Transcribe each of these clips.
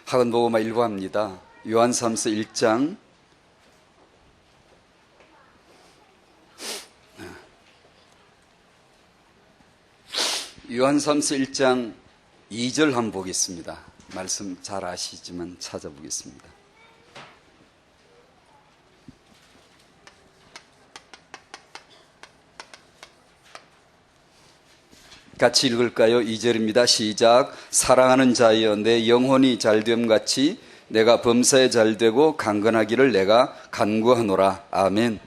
학원복음화 일부합니다. 요한삼서 1장 요한삼서 1장 2절 한번 보겠습니다. 말씀 잘 아시지만 찾아보겠습니다. 같이 읽을까요? 2절입니다. 시작. 사랑하는 자여 내 영혼이 잘됨 같이 내가 범사에 잘되고 강건하기를 내가 간구하노라. 아멘.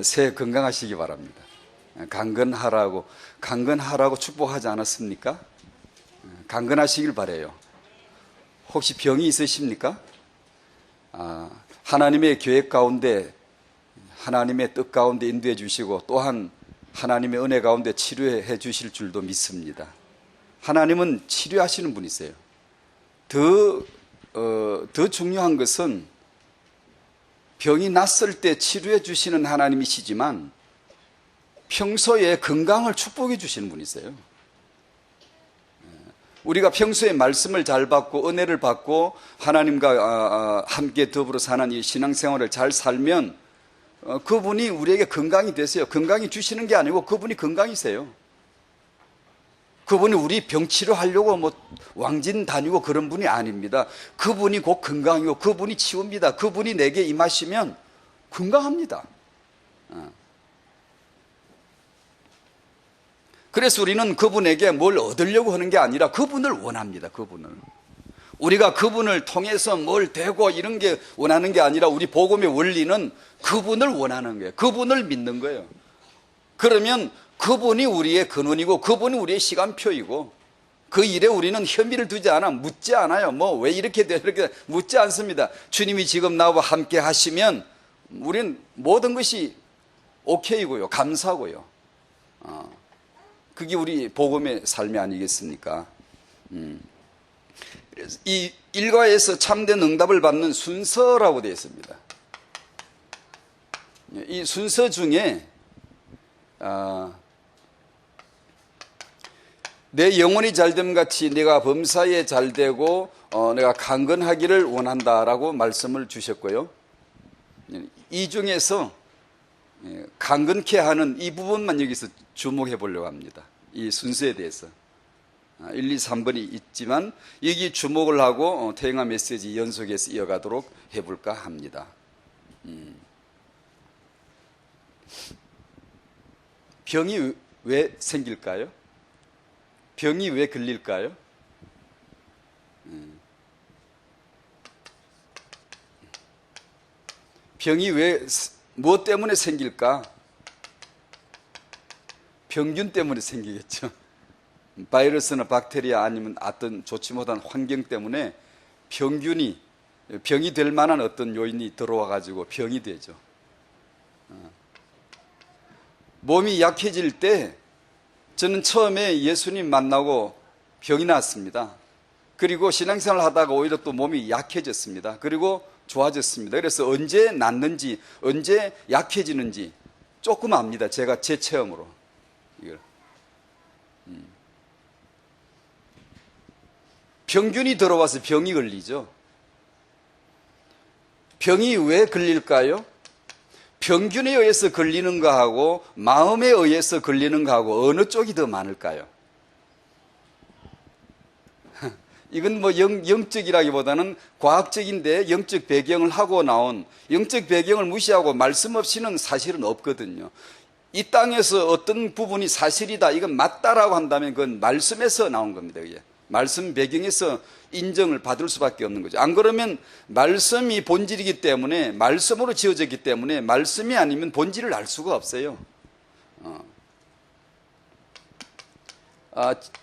새해 건강하시기 바랍니다. 강건하라고 축복하지 않았습니까? 강건하시길 바라요. 혹시 병이 있으십니까? 하나님의 계획 가운데, 하나님의 뜻 가운데 인도해 주시고 또한 하나님의 은혜 가운데 치료해 주실 줄도 믿습니다. 하나님은 치료하시는 분이세요. 더 중요한 것은 병이 났을 때 치료해 주시는 하나님이시지만 평소에 건강을 축복해 주시는 분이세요. 우리가 평소에 말씀을 잘 받고 은혜를 받고 하나님과 함께 더불어 사는 이 신앙생활을 잘 살면 그분이 우리에게 건강이 되세요. 건강이 주시는 게 아니고 그분이 건강이세요. 그분이 우리 병 치료하려고 왕진 다니고 그런 분이 아닙니다. 그분이 곧 건강이고 그분이 치웁니다. 그분이 내게 임하시면 건강합니다. 그래서 우리는 그분에게 뭘 얻으려고 하는 게 아니라 그분을 원합니다. 그분을. 우리가 그분을 통해서 뭘 되고 이런 게 원하는 게 아니라 우리 복음의 원리는 그분을 원하는 거예요. 그분을 믿는 거예요. 그러면 그분이 우리의 근원이고 그분이 우리의 시간표이고 그 일에 우리는 혐의를 두지 않아 묻지 않아요. 왜 이렇게 돼 이렇게 묻지 않습니다. 주님이 지금 나와 함께 하시면 우리는 모든 것이 오케이고요. 감사고요. 그게 우리 복음의 삶이 아니겠습니까? 이 일과에서 참된 응답을 받는 순서라고 되어 있습니다. 이 순서 중에 내 영혼이 잘됨 같이 내가 범사에 잘되고 내가 강건하기를 원한다라고 말씀을 주셨고요. 이 중에서 강건케 하는 이 부분만 여기서 주목해 보려고 합니다. 이 순서에 대해서 1, 2, 3번이 있지만 여기 주목을 하고 태영아 메시지 연속해서 이어가도록 해볼까 합니다. 병이 왜 생길까요? 병이 왜 걸릴까요? 병이 무엇 때문에 생길까? 병균 때문에 생기겠죠. 바이러스나 박테리아 아니면 어떤 좋지 못한 환경 때문에 병이 될 만한 어떤 요인이 들어와 가지고 병이 되죠. 몸이 약해질 때 저는 처음에 예수님 만나고 병이 났습니다. 그리고 신앙생활 하다가 오히려 또 몸이 약해졌습니다. 그리고 좋아졌습니다. 그래서 언제 낫는지 언제 약해지는지 조금 압니다. 제가 제 체험으로 이걸. 병균이 들어와서 병이 걸리죠. 병이 왜 걸릴까요? 병균에 의해서 걸리는 거하고 마음에 의해서 걸리는 거하고 어느 쪽이 더 많을까요? 이건 영적이라기보다는 과학적인데 영적 배경을 하고 나온 영적 배경을 무시하고 말씀 없이는 사실은 없거든요. 이 땅에서 어떤 부분이 사실이다, 이건 맞다라고 한다면 그건 말씀에서 나온 겁니다. 그게. 말씀 배경에서 인정을 받을 수밖에 없는 거죠. 안 그러면 말씀이 본질이기 때문에 말씀으로 지어졌기 때문에 말씀이 아니면 본질을 알 수가 없어요.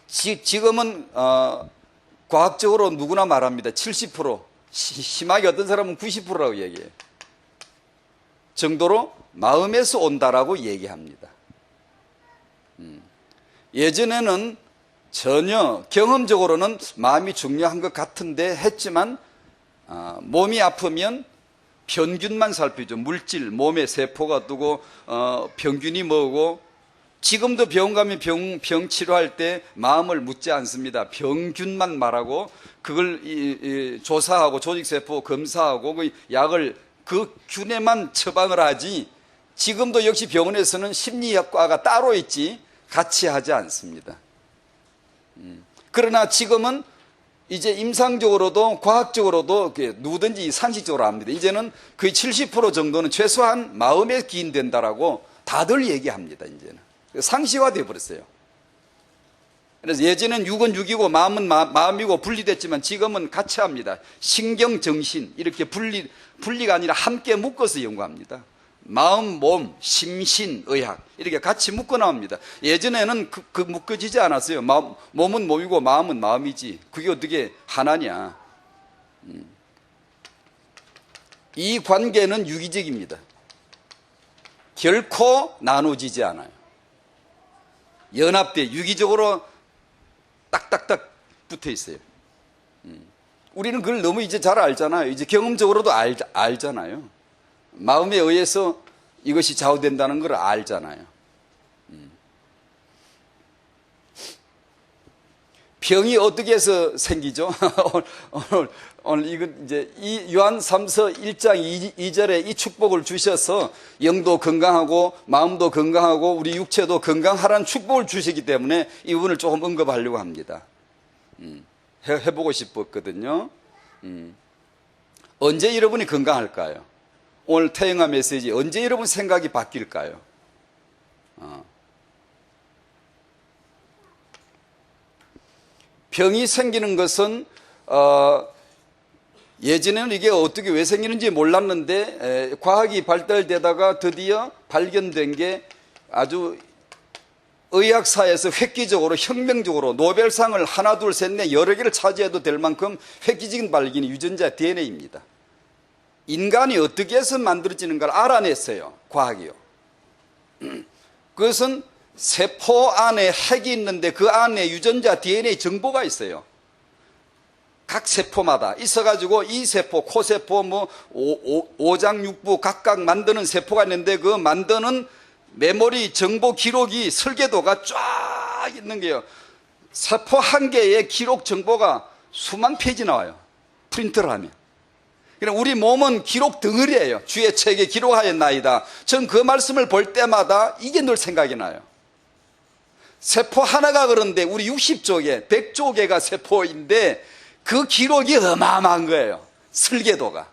지금은 과학적으로 누구나 말합니다. 70% 심하게 어떤 사람은 90%라고 얘기해요. 정도로 마음에서 온다라고 얘기합니다. 예전에는 전혀 경험적으로는 마음이 중요한 것 같은데 했지만 몸이 아프면 병균만 살피죠. 물질, 몸에 세포가 뜨고 병균이 뭐고 지금도 병원 가면 병 치료할 때 마음을 묻지 않습니다. 병균만 말하고 그걸 조사하고 조직세포 검사하고 그 약을 그 균에만 처방을 하지, 지금도 역시 병원에서는 심리학과가 따로 있지 같이 하지 않습니다. 그러나 지금은 이제 임상적으로도 과학적으로도 누구든지 산식적으로 합니다. 이제는 거의 70% 정도는 최소한 마음에 기인된다라고 다들 얘기합니다. 이제는 상식화되어 버렸어요. 그래서 예전엔 육은 육이고 마음은 마음이고 분리됐지만 지금은 같이 합니다. 신경, 정신 이렇게 분리가 아니라 함께 묶어서 연구합니다. 마음, 몸, 심신, 의학 이렇게 같이 묶어 나옵니다. 예전에는 그 묶어지지 않았어요. 몸은 몸이고 마음은 마음이지. 그게 어떻게 하나냐. 이 관계는 유기적입니다. 결코 나눠지지 않아요. 연합돼 유기적으로 딱딱딱 붙어 있어요. 우리는 그걸 너무 이제 잘 알잖아요. 이제 경험적으로도 알잖아요. 마음에 의해서 이것이 좌우된다는 걸 알잖아요. 병이 어떻게 해서 생기죠? 오늘 이건 이제 이 요한 3서 1장 2절에 이 축복을 주셔서 영도 건강하고 마음도 건강하고 우리 육체도 건강하라는 축복을 주시기 때문에 이 부분을 조금 언급하려고 합니다. 해보고 싶었거든요. 언제 여러분이 건강할까요? 오늘 태영아 메시지 언제 여러분 생각이 바뀔까요? 병이 생기는 것은 예전에는 이게 어떻게 왜 생기는지 몰랐는데 과학이 발달되다가 드디어 발견된 게 아주 의학사에서 획기적으로 혁명적으로 노벨상을 하나 둘 셋 넷 여러 개를 차지해도 될 만큼 획기적인 발견이 유전자 DNA입니다. 인간이 어떻게 해서 만들어지는가를 알아냈어요. 과학이요. 그것은 세포 안에 핵이 있는데 그 안에 유전자 DNA 정보가 있어요. 각 세포마다 있어가지고 이 세포, 코세포, 오장육부 각각 만드는 세포가 있는데 그 만드는 메모리 정보 기록이 설계도가 쫙 있는 게요. 세포 한 개의 기록 정보가 수만 페이지 나와요. 프린트를 하면. 그러니까 우리 몸은 기록 덩어리예요. 주의 책에 기록하였나이다. 전 그 말씀을 볼 때마다 이게 늘 생각이 나요. 세포 하나가 그런데 우리 60조 개, 100조 개가 세포인데 그 기록이 어마어마한 거예요. 설계도가.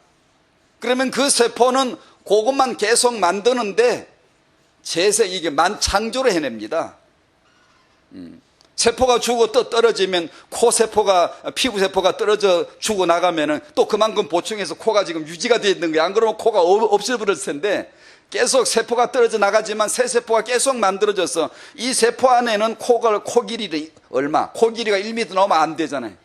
그러면 그 세포는 그것만 계속 만드는데 이게 만창조를 해냅니다. 세포가 죽어 떨어지면 코세포가, 피부세포가 떨어져 죽어 나가면은 또 그만큼 보충해서 코가 지금 유지가 되어 있는 거예요. 안 그러면 코가 없어버릴 텐데 계속 세포가 떨어져 나가지만 새 세포가 계속 만들어져서 이 세포 안에는 코 길이가 얼마? 코 길이가 1m 넘으면 안 되잖아요.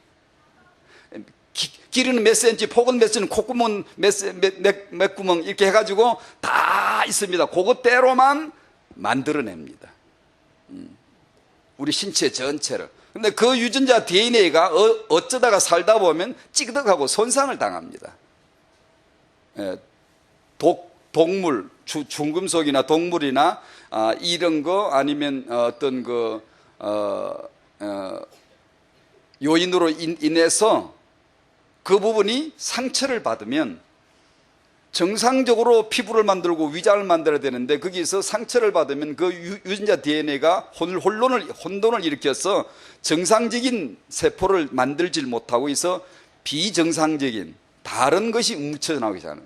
길이는 몇 센치, 폭은 몇 센치, 콧구멍 몇 구멍 이렇게 해가지고 다 있습니다. 그것대로만 만들어냅니다. 우리 신체 전체를. 근데 그 유전자 DNA가 어쩌다가 살다 보면 찌그덕하고 손상을 당합니다. 동물, 중금속이나 동물이나 이런 거 아니면 어떤 요인으로 인해서 그 부분이 상처를 받으면 정상적으로 피부를 만들고 위장을 만들어야 되는데 거기서 상처를 받으면 그 유전자 DNA가 혼돈을 일으켜서 정상적인 세포를 만들질 못하고 있어 비정상적인 다른 것이 뭉쳐 나오기 시작하는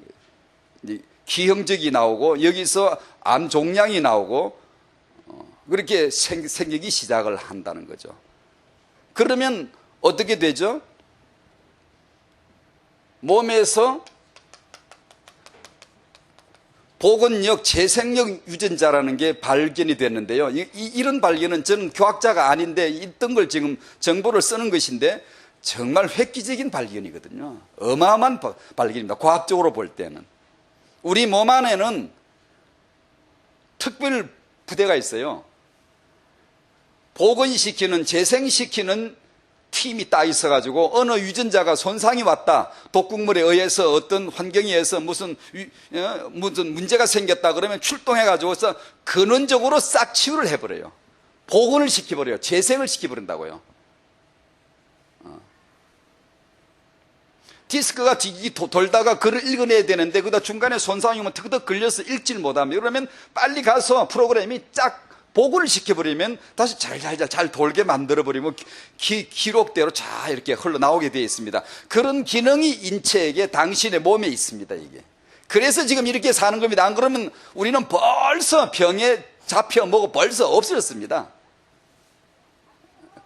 거예요. 기형적이 나오고 여기서 암 종양이 나오고 그렇게 생기기 시작을 한다는 거죠. 그러면 어떻게 되죠? 몸에서 복원력, 재생력 유전자라는 게 발견이 됐는데요. 이런 발견은 저는 과학자가 아닌데 있던 걸 지금 정보를 쓰는 것인데 정말 획기적인 발견이거든요. 어마어마한 발견입니다. 과학적으로 볼 때는. 우리 몸 안에는 특별 부대가 있어요. 복원시키는, 재생시키는 팀이 딱 있어가지고 어느 유전자가 손상이 왔다, 독극물에 의해서 어떤 환경에 의해서 무슨 문제가 생겼다 그러면 출동해가지고서 근원적으로 싹 치유를 해버려요. 복원을 시켜버려요. 재생을 시켜버린다고요. 디스크가 돌다가 글을 읽어내야 되는데 그다 중간에 손상이 오면 턱턱 걸려서 읽질 못하면, 그러면 빨리 가서 프로그램이 쫙 복원을 시켜버리면 다시 잘 돌게 만들어버리면 기록대로 잘 이렇게 흘러나오게 되어 있습니다. 그런 기능이 인체에게, 당신의 몸에 있습니다. 이게. 그래서 지금 이렇게 사는 겁니다. 안 그러면 우리는 벌써 병에 잡혀먹어 벌써 없어졌습니다.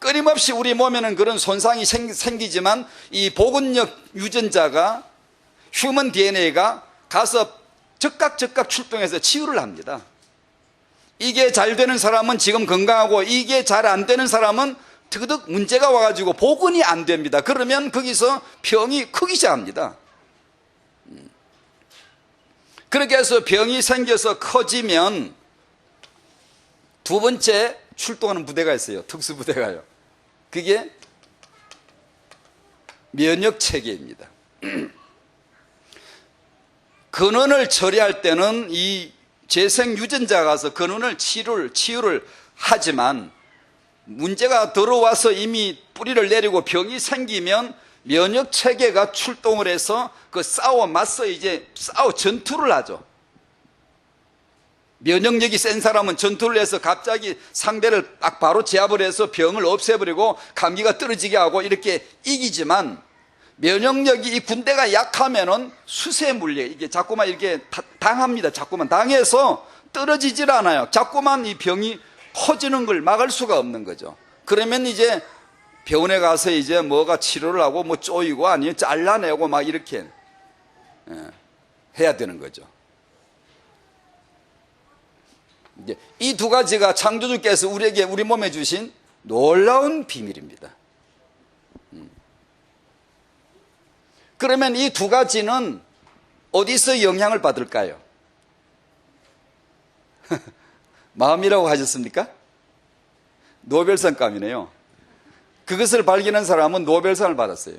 끊임없이 우리 몸에는 그런 손상이 생기지만 이 복원력 유전자가, 휴먼 DNA가 가서 즉각 출동해서 치유를 합니다. 이게 잘 되는 사람은 지금 건강하고, 이게 잘 안 되는 사람은 특득 문제가 와가지고 복원이 안 됩니다. 그러면 거기서 병이 크기 시작합니다. 그렇게 해서 병이 생겨서 커지면 두 번째 출동하는 부대가 있어요. 특수부대가요. 그게 면역체계입니다. 근원을 처리할 때는 이 재생 유전자가 가서 근원을 치유를 하지만, 문제가 들어와서 이미 뿌리를 내리고 병이 생기면 면역체계가 출동을 해서 그 맞서 이제 전투를 하죠. 면역력이 센 사람은 전투를 해서 갑자기 상대를 딱 바로 제압을 해서 병을 없애버리고 감기가 떨어지게 하고 이렇게 이기지만, 면역력이, 이 군대가 약하면은 수세 물리, 이게 자꾸만 이렇게 당합니다. 자꾸만 당해서 떨어지질 않아요. 자꾸만 이 병이 커지는 걸 막을 수가 없는 거죠. 그러면 이제 병원에 가서 이제 뭐가 치료를 하고 뭐 쪼이고 아니면 잘라내고 막 이렇게 해야 되는 거죠. 이 두 가지가 창조주께서 우리에게, 우리 몸에 주신 놀라운 비밀입니다. 그러면 이 두 가지는 어디서 영향을 받을까요? 마음이라고 하셨습니까? 노벨상감이네요. 그것을 발견한 사람은 노벨상을 받았어요.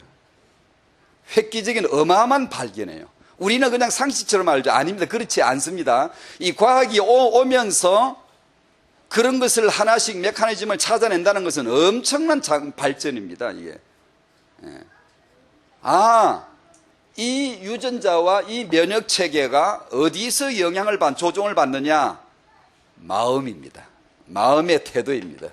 획기적인 어마어마한 발견이에요. 우리는 그냥 상식처럼 알죠. 아닙니다. 그렇지 않습니다. 이 과학이 오면서 그런 것을 하나씩 메커니즘을 찾아낸다는 것은 엄청난 발전입니다. 이게. 이 유전자와 이 면역체계가 어디서 영향을 조종을 받느냐? 마음입니다. 마음의 태도입니다.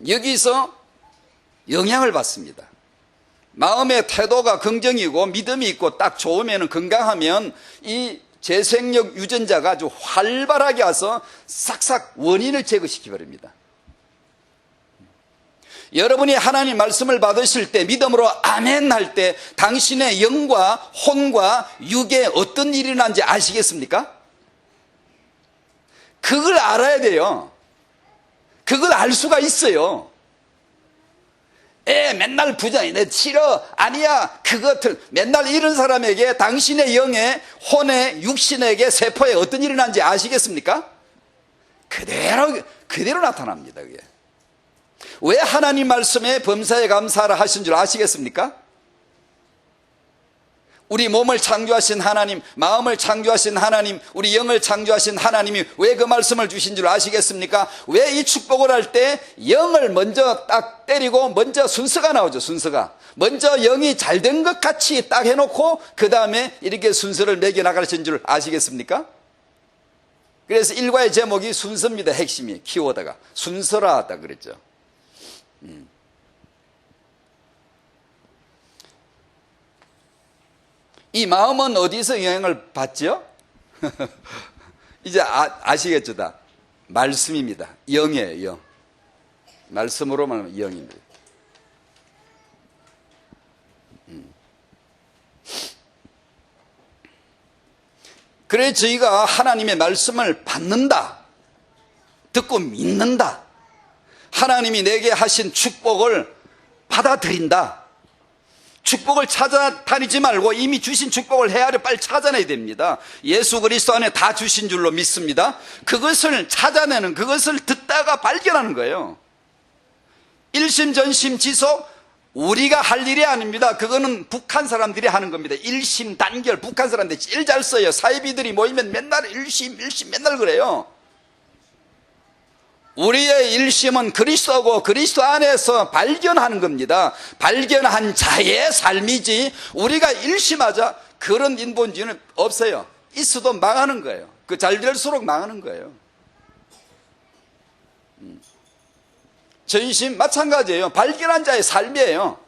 여기서 영향을 받습니다. 마음의 태도가 긍정이고 믿음이 있고 딱 좋으면, 건강하면 이 재생력 유전자가 아주 활발하게 와서 싹싹 원인을 제거시켜버립니다. 여러분이 하나님 말씀을 받으실 때 믿음으로 아멘 할 때 당신의 영과 혼과 육에 어떤 일이 일어난지 아시겠습니까? 그걸 알아야 돼요. 그걸 알 수가 있어요. 맨날 부정이네, 싫어, 아니야, 그것들 맨날 이런 사람에게 당신의 영에, 혼에, 육신에게, 세포에 어떤 일이 일어난지 아시겠습니까? 그대로 나타납니다. 그게. 왜 하나님 말씀에 범사에 감사하라 하신 줄 아시겠습니까? 우리 몸을 창조하신 하나님, 마음을 창조하신 하나님, 우리 영을 창조하신 하나님이 왜 그 말씀을 주신 줄 아시겠습니까? 왜 이 축복을 할 때 영을 먼저 딱 때리고 먼저 순서가 나오죠. 순서가 먼저 영이 잘 된 것 같이 딱 해놓고 그 다음에 이렇게 순서를 매겨 나가신 줄 아시겠습니까? 그래서 일과의 제목이 순서입니다. 핵심이, 키워드가 순서라다 그랬죠. 이 마음은 어디서 영향을 받죠? 이제 아시겠죠? 다 말씀입니다. 영이에요. 영. 말씀으로 말하면 영입니다. 그래 저희가 하나님의 말씀을 받는다, 듣고 믿는다, 하나님이 내게 하신 축복을 받아들인다, 축복을 찾아다니지 말고 이미 주신 축복을 헤아려 빨리 찾아내야 됩니다. 예수 그리스도 안에 다 주신 줄로 믿습니다. 그것을 찾아내는, 그것을 듣다가 발견하는 거예요. 일심전심지속, 우리가 할 일이 아닙니다. 그거는 북한 사람들이 하는 겁니다. 일심단결, 북한 사람들이 제일 잘 써요. 사이비들이 모이면 맨날 일심 맨날 그래요. 우리의 일심은 그리스도고 그리스도 안에서 발견하는 겁니다. 발견한 자의 삶이지 우리가 일심하자 그런 인본주의는 없어요. 있어도 망하는 거예요. 그 잘 될수록 망하는 거예요. 전심 마찬가지예요. 발견한 자의 삶이에요.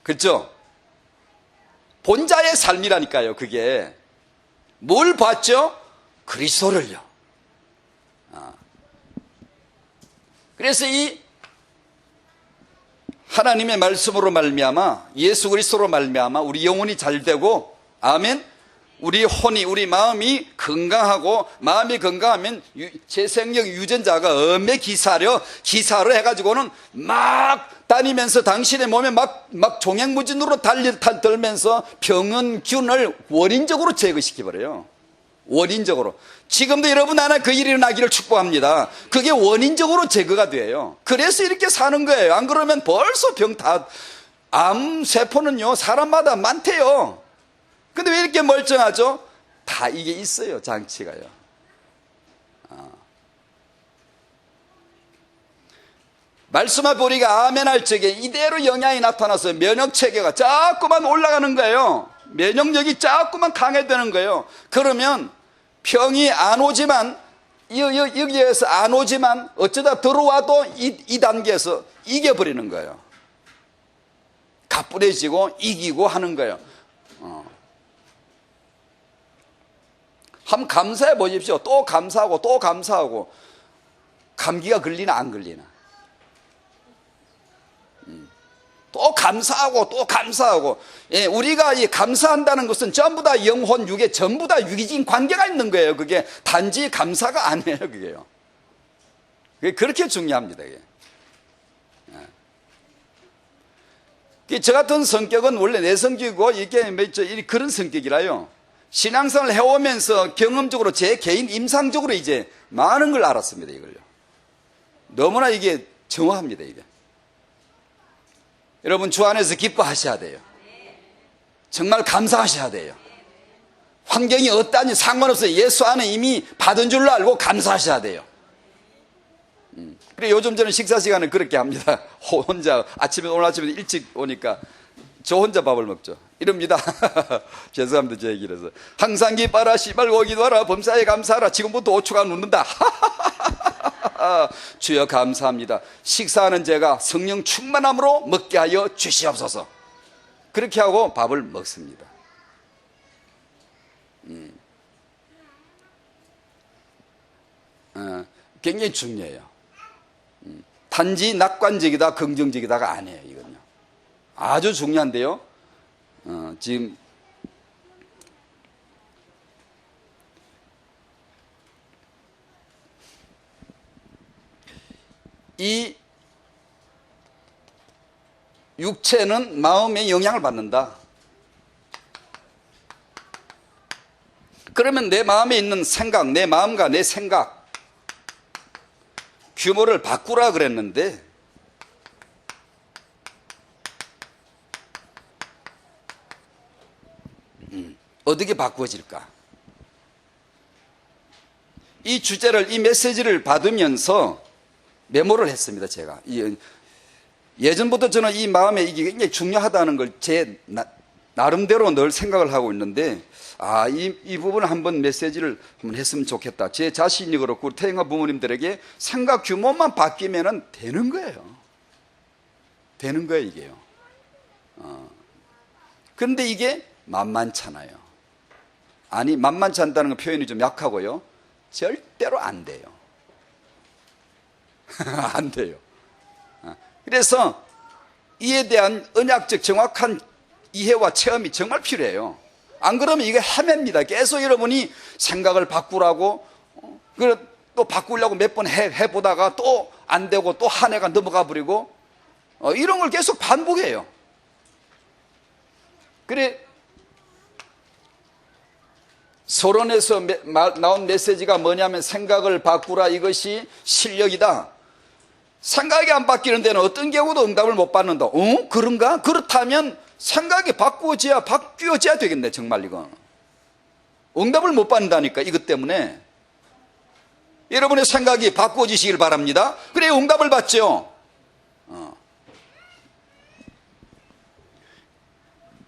그렇죠? 본자의 삶이라니까요. 그게 뭘 봤죠? 그리스도를요. 그래서 이 하나님의 말씀으로 말미암아 예수 그리스도로 말미암아 우리 영혼이 잘 되고, 아멘, 우리 혼이, 우리 마음이 건강하고, 마음이 건강하면 제 생명 유전자가 엄에 기사로 해가지고는 막 다니면서 당신의 몸에 막 종횡무진으로 달면서 병원균을 원인적으로 제거시켜버려요. 원인적으로. 지금도 여러분 안에 그 일이 일어나기를 축복합니다. 그게 원인적으로 제거가 돼요. 그래서 이렇게 사는 거예요. 안 그러면 벌써 암세포는요 사람마다 많대요. 근데 왜 이렇게 멀쩡하죠? 다 이게 있어요. 장치가요. 말씀을 우리가 아멘 할 적에 이대로 영향이 나타나서 면역체계가 자꾸만 올라가는 거예요. 면역력이 자꾸만 강해지는 거예요. 그러면 병이 안 오지만, 여기에서 안 오지만 어쩌다 들어와도 이 단계에서 이겨버리는 거예요. 가뿐해지고 이기고 하는 거예요. 한번 감사해 보십시오. 또 감사하고 또 감사하고. 감기가 걸리나 안 걸리나. 또 감사하고 또 감사하고. 예, 우리가 이 감사한다는 것은 전부 다 영혼, 육에 전부 다 유기적인 관계가 있는 거예요. 그게 단지 감사가 아니에요. 그게요. 그게 그렇게 중요합니다. 그게. 예. 저 같은 성격은 원래 내성적이고 이게 그런 성격이라요. 신앙생활을 해오면서 경험적으로 제 개인 임상적으로 이제 많은 걸 알았습니다. 이걸요. 너무나 이게 정확합니다. 이게. 여러분 주 안에서 기뻐하셔야 돼요. 정말 감사하셔야 돼요. 환경이 어떠한지 상관없어요. 예수 안에 이미 받은 줄로 알고 감사하셔야 돼요. 그래 요즘 저는 식사 시간을 그렇게 합니다. 혼자 오늘 아침에 일찍 오니까 저 혼자 밥을 먹죠. 이럽니다. 죄송합니다. 제 얘기라서. 항상 기뻐하라 씨발고 기도하라 범사에 감사하라 지금부터 5초간 웃는다. 주여 감사합니다. 식사하는 제가 성령 충만함으로 먹게 하여 주시옵소서. 그렇게 하고 밥을 먹습니다. 굉장히 중요해요. 단지 낙관적이다 긍정적이다가 아니에요. 이건요. 아주 중요한데요. 지금 이 육체는 마음의 영향을 받는다. 그러면 내 마음에 있는 생각, 내 마음과 내 생각 규모를 바꾸라 그랬는데 어떻게 바꾸어질까? 이 주제를, 이 메시지를 받으면서 메모를 했습니다. 제가 예전부터 저는 이 마음에 이게 굉장히 중요하다는 걸 제 나름대로 늘 생각을 하고 있는데, 이 부분을 한번 메시지를 한번 했으면 좋겠다. 제 자신이 그렇고 태영아 부모님들에게 생각 규모만 바뀌면은 되는 거예요. 되는 거예요, 이게요. 그런데 이게 만만찮아요. 아니, 만만치 않다는 건 표현이 좀 약하고요. 절대로 안 돼요. 안 돼요. 그래서 이에 대한 언약적 정확한 이해와 체험이 정말 필요해요. 안 그러면 이게 헤맵니다. 계속 여러분이 생각을 바꾸라고 또 바꾸려고 몇 번 해보다가 또 안 되고 또 한 해가 넘어가 버리고 이런 걸 계속 반복해요. 그래, 서론에서 나온 메시지가 뭐냐면 생각을 바꾸라, 이것이 실력이다. 생각이 안 바뀌는 데는 어떤 경우도 응답을 못 받는다. 그런가? 그렇다면 생각이 바뀌어져야 되겠네, 정말 이건. 응답을 못 받는다니까, 이것 때문에. 여러분의 생각이 바꾸어지시길 바랍니다. 그래, 응답을 받죠.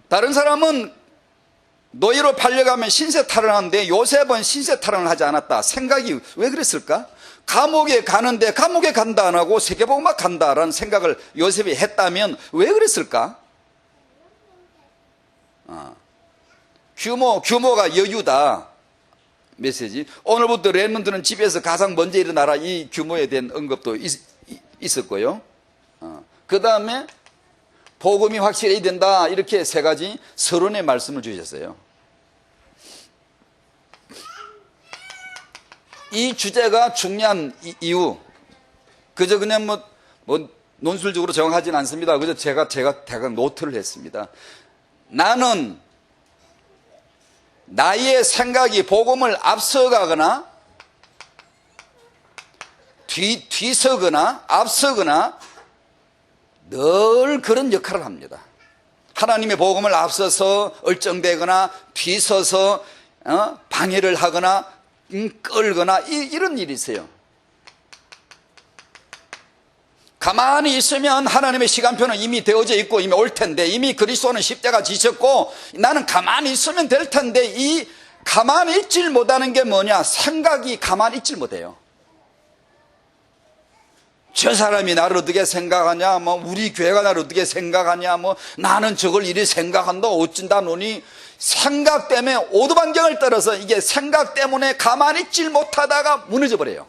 다른 사람은 노예로 팔려가면 신세 탈환하는데 요셉은 신세 탈환을 하지 않았다. 생각이 왜 그랬을까? 감옥에 가는데 감옥에 간다 안 하고 세계복음학 간다라는 생각을 요셉이 했다면 왜 그랬을까? 규모가 여유다. 메시지. 오늘부터 랩런트는 집에서 가장 먼저 일어나라, 이 규모에 대한 언급도 있었고요. 그 다음에 복음이 확실해야 된다, 이렇게 세 가지 서론의 말씀을 주셨어요. 이 주제가 중요한 이유, 그저 그냥 뭐 논술적으로 정확하진 않습니다. 그저 제가 대강 노트를 했습니다. 나는 나의 생각이 복음을 앞서가거나 뒤서거나 앞서거나 늘 그런 역할을 합니다. 하나님의 복음을 앞서서 얼쩡대거나 뒤서서 방해를 하거나 끌거나 이런 일이 있어요. 가만히 있으면 하나님의 시간표는 이미 되어져 있고 이미 올 텐데, 이미 그리스도는 십자가 지셨고 나는 가만히 있으면 될 텐데, 이 가만히 있질 못하는 게 뭐냐? 생각이 가만히 있질 못해요. 저 사람이 나를 어떻게 생각하냐, 뭐 우리 교회가 나를 어떻게 생각하냐, 뭐 나는 저걸 이리 생각한다 어쩐다 노니, 생각 때문에 오두반경을 떨어서 이게 생각 때문에 가만히 있질 못하다가 무너져 버려요.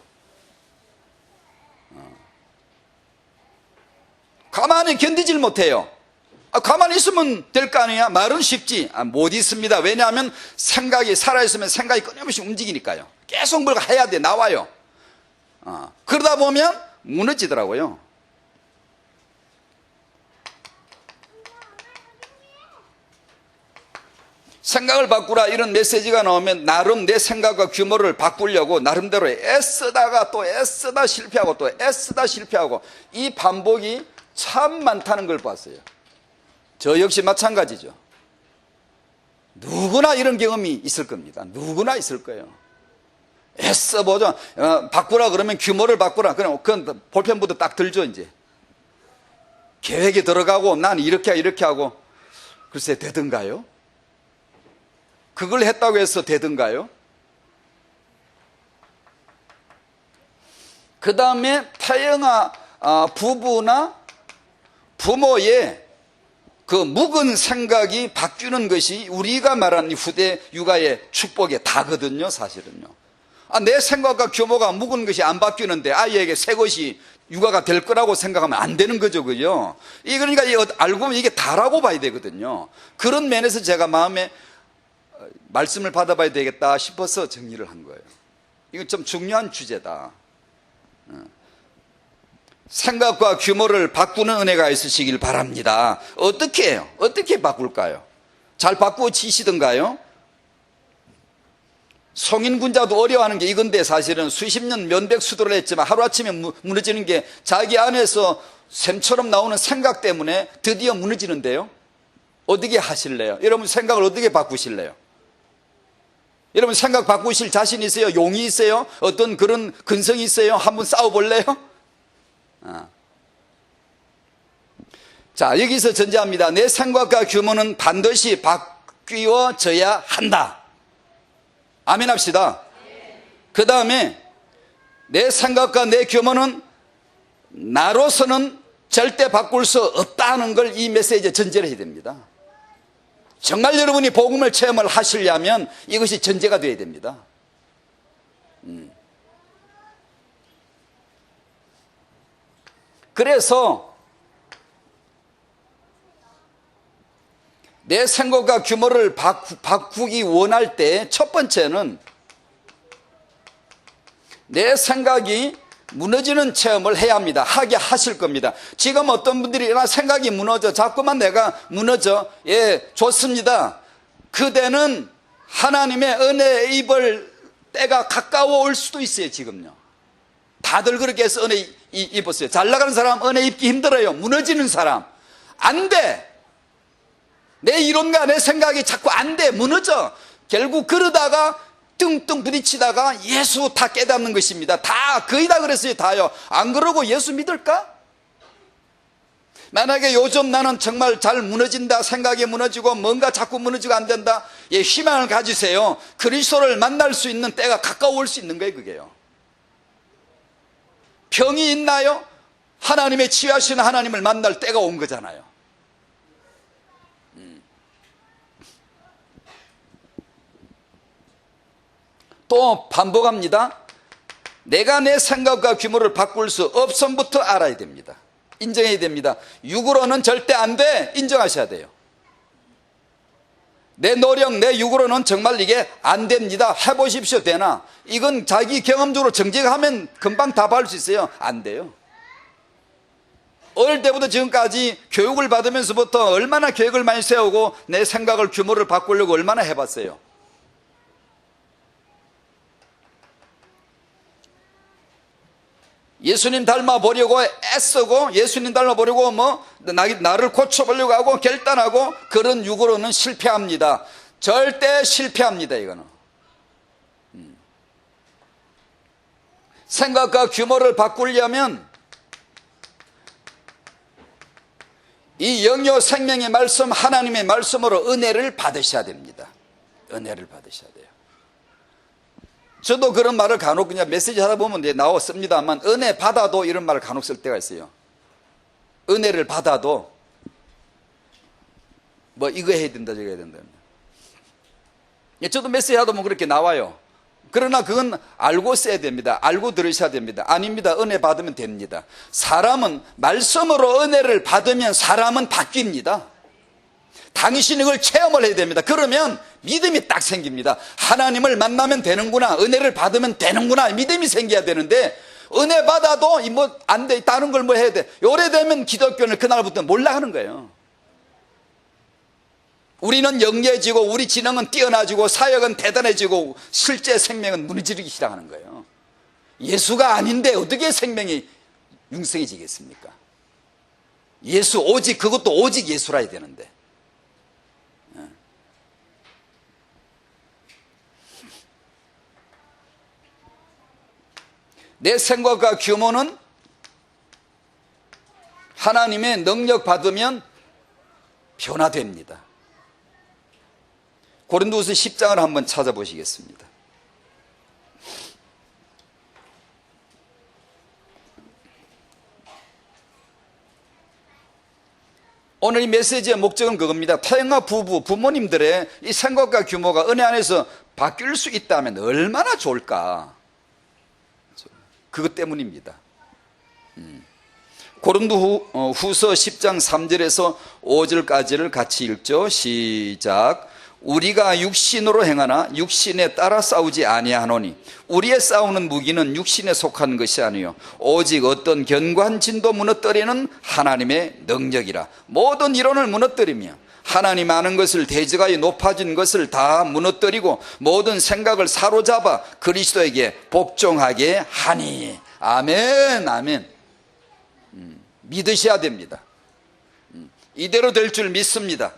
가만히 견디질 못해요. 가만히 있으면 될 거 아니야? 말은 쉽지. 못 있습니다. 왜냐하면 생각이 살아있으면 생각이 끊임없이 움직이니까요. 계속 뭘 해야 돼. 나와요. 그러다 보면 무너지더라고요. 생각을 바꾸라, 이런 메시지가 나오면 나름 내 생각과 규모를 바꾸려고 나름대로 애쓰다가 또 애쓰다 실패하고 또 애쓰다 실패하고, 이 반복이 참 많다는 걸 봤어요. 저 역시 마찬가지죠. 누구나 이런 경험이 있을 겁니다. 누구나 있을 거예요. 애써보자. 바꾸라 그러면 규모를 바꾸라. 그건 볼펜부터 딱 들죠, 이제. 계획에 들어가고 난 이렇게 하고. 글쎄, 되던가요? 그걸 했다고 해서 되던가요? 그 다음에 태영아 부부나 부모의 그 묵은 생각이 바뀌는 것이 우리가 말하는 후대 육아의 축복의 다거든요, 사실은요. 내 생각과 규모가 묵은 것이 안 바뀌는데 아이에게 새 것이 육아가 될 거라고 생각하면 안 되는 거죠, 그죠? 그러니까 알고 보면 이게 다라고 봐야 되거든요. 그런 면에서 제가 마음에 말씀을 받아봐야 되겠다 싶어서 정리를 한 거예요. 이건 좀 중요한 주제다. 생각과 규모를 바꾸는 은혜가 있으시길 바랍니다. 어떻게 해요? 어떻게 바꿀까요? 잘 바꾸어지시던가요? 송인군자도 어려워하는 게 이건데, 사실은 수십 년 면백수도를 했지만 하루아침에 무너지는 게 자기 안에서 샘처럼 나오는 생각 때문에 드디어 무너지는데요. 어떻게 하실래요? 여러분 생각을 어떻게 바꾸실래요? 여러분 생각 바꾸실 자신 있어요? 용이 있어요? 어떤 그런 근성이 있어요? 한번 싸워볼래요? 자, 여기서 전제합니다. 내 생각과 규모는 반드시 바뀌어져야 한다. 아멘 합시다. 그 다음에 내 생각과 내 규모는 나로서는 절대 바꿀 수 없다는 걸 이 메시지에 전제를 해야 됩니다. 정말 여러분이 복음을 체험을 하시려면 이것이 전제가 되어야 됩니다. 그래서 내 생각과 규모를 바꾸기 원할 때 첫 번째는 내 생각이 무너지는 체험을 해야 합니다. 하게 하실 겁니다. 지금 어떤 분들이 나 생각이 무너져, 자꾸만 내가 무너져. 예, 좋습니다. 그대는 하나님의 은혜에 입을 때가 가까워 올 수도 있어요. 지금요, 다들 그렇게 해서 은혜 입었어요. 잘 나가는 사람 은혜 입기 힘들어요. 무너지는 사람 안 돼. 내 이론과 내 생각이 자꾸 안 돼. 무너져. 결국 그러다가 뚱뚱 부딪히다가 예수 다 깨닫는 것입니다. 다 거의 다 그랬어요. 다요. 안 그러고 예수 믿을까? 만약에 요즘 나는 정말 잘 무너진다, 생각이 무너지고 뭔가 자꾸 무너지고 안 된다, 예, 희망을 가지세요. 그리스도를 만날 수 있는 때가 가까워올 수 있는 거예요. 그게요. 병이 있나요? 하나님의 치유하시는 하나님을 만날 때가 온 거잖아요. 또 반복합니다. 내가 내 생각과 규모를 바꿀 수 없음부터 알아야 됩니다. 인정해야 됩니다. 육으로는 절대 안 돼. 인정하셔야 돼요. 내 노력, 내 육으로는 정말 이게 안 됩니다. 해보십시오. 되나? 이건 자기 경험적으로 정직하면 금방 답할 수 있어요. 안 돼요. 어릴 때부터 지금까지 교육을 받으면서부터 얼마나 계획을 많이 세우고 내 생각을, 규모를 바꾸려고 얼마나 해봤어요. 예수님 닮아보려고 애쓰고 예수님 닮아보려고 나를 고쳐보려고 하고 결단하고 그런 육으로는 실패합니다. 절대 실패합니다. 이거는 생각과 규모를 바꾸려면 이 영요 생명의 말씀, 하나님의 말씀으로 은혜를 받으셔야 됩니다. 은혜를 받으셔야 돼요. 저도 그런 말을 간혹 그냥 메시지 하다 보면 나왔습니다만, 은혜 받아도 이런 말을 간혹 쓸 때가 있어요. 은혜를 받아도 이거 해야 된다 저거 해야 된다. 저도 메시지 하다 보면 그렇게 나와요. 그러나 그건 알고 써야 됩니다. 알고 들으셔야 됩니다. 아닙니다. 은혜 받으면 됩니다. 사람은 말씀으로 은혜를 받으면 사람은 바뀝니다. 당신이 그걸 체험을 해야 됩니다. 그러면 믿음이 딱 생깁니다. 하나님을 만나면 되는구나, 은혜를 받으면 되는구나, 믿음이 생겨야 되는데, 은혜 받아도 안 돼, 다른 걸 해야 돼. 오래되면 기독교는 그날부터 몰라하는 거예요. 우리는 영리해지고 우리 지능은 뛰어나지고 사역은 대단해지고 실제 생명은 무너지기 시작하는 거예요. 예수가 아닌데 어떻게 생명이 융성해지겠습니까? 예수, 오직, 그것도 오직 예수라 해야 되는데. 내 생각과 규모는 하나님의 능력 받으면 변화됩니다. 고린도후서 10장을 한번 찾아보시겠습니다. 오늘 이 메시지의 목적은 그겁니다. 태영아 부모님들의 이 생각과 규모가 은혜 안에서 바뀔 수 있다면 얼마나 좋을까. 그것 때문입니다. 고린도후서 10장 3절에서 5절까지를 같이 읽죠. 시작. 우리가 육신으로 행하나 육신에 따라 싸우지 아니하노니 우리의 싸우는 무기는 육신에 속한 것이 아니요 오직 어떤 견고한 진도 무너뜨리는 하나님의 능력이라. 모든 이론을 무너뜨리며 하나님 아는 것을 대적하여 높아진 것을 다 무너뜨리고 모든 생각을 사로잡아 그리스도에게 복종하게 하니. 아멘. 아멘. 믿으셔야 됩니다. 이대로 될 줄 믿습니다.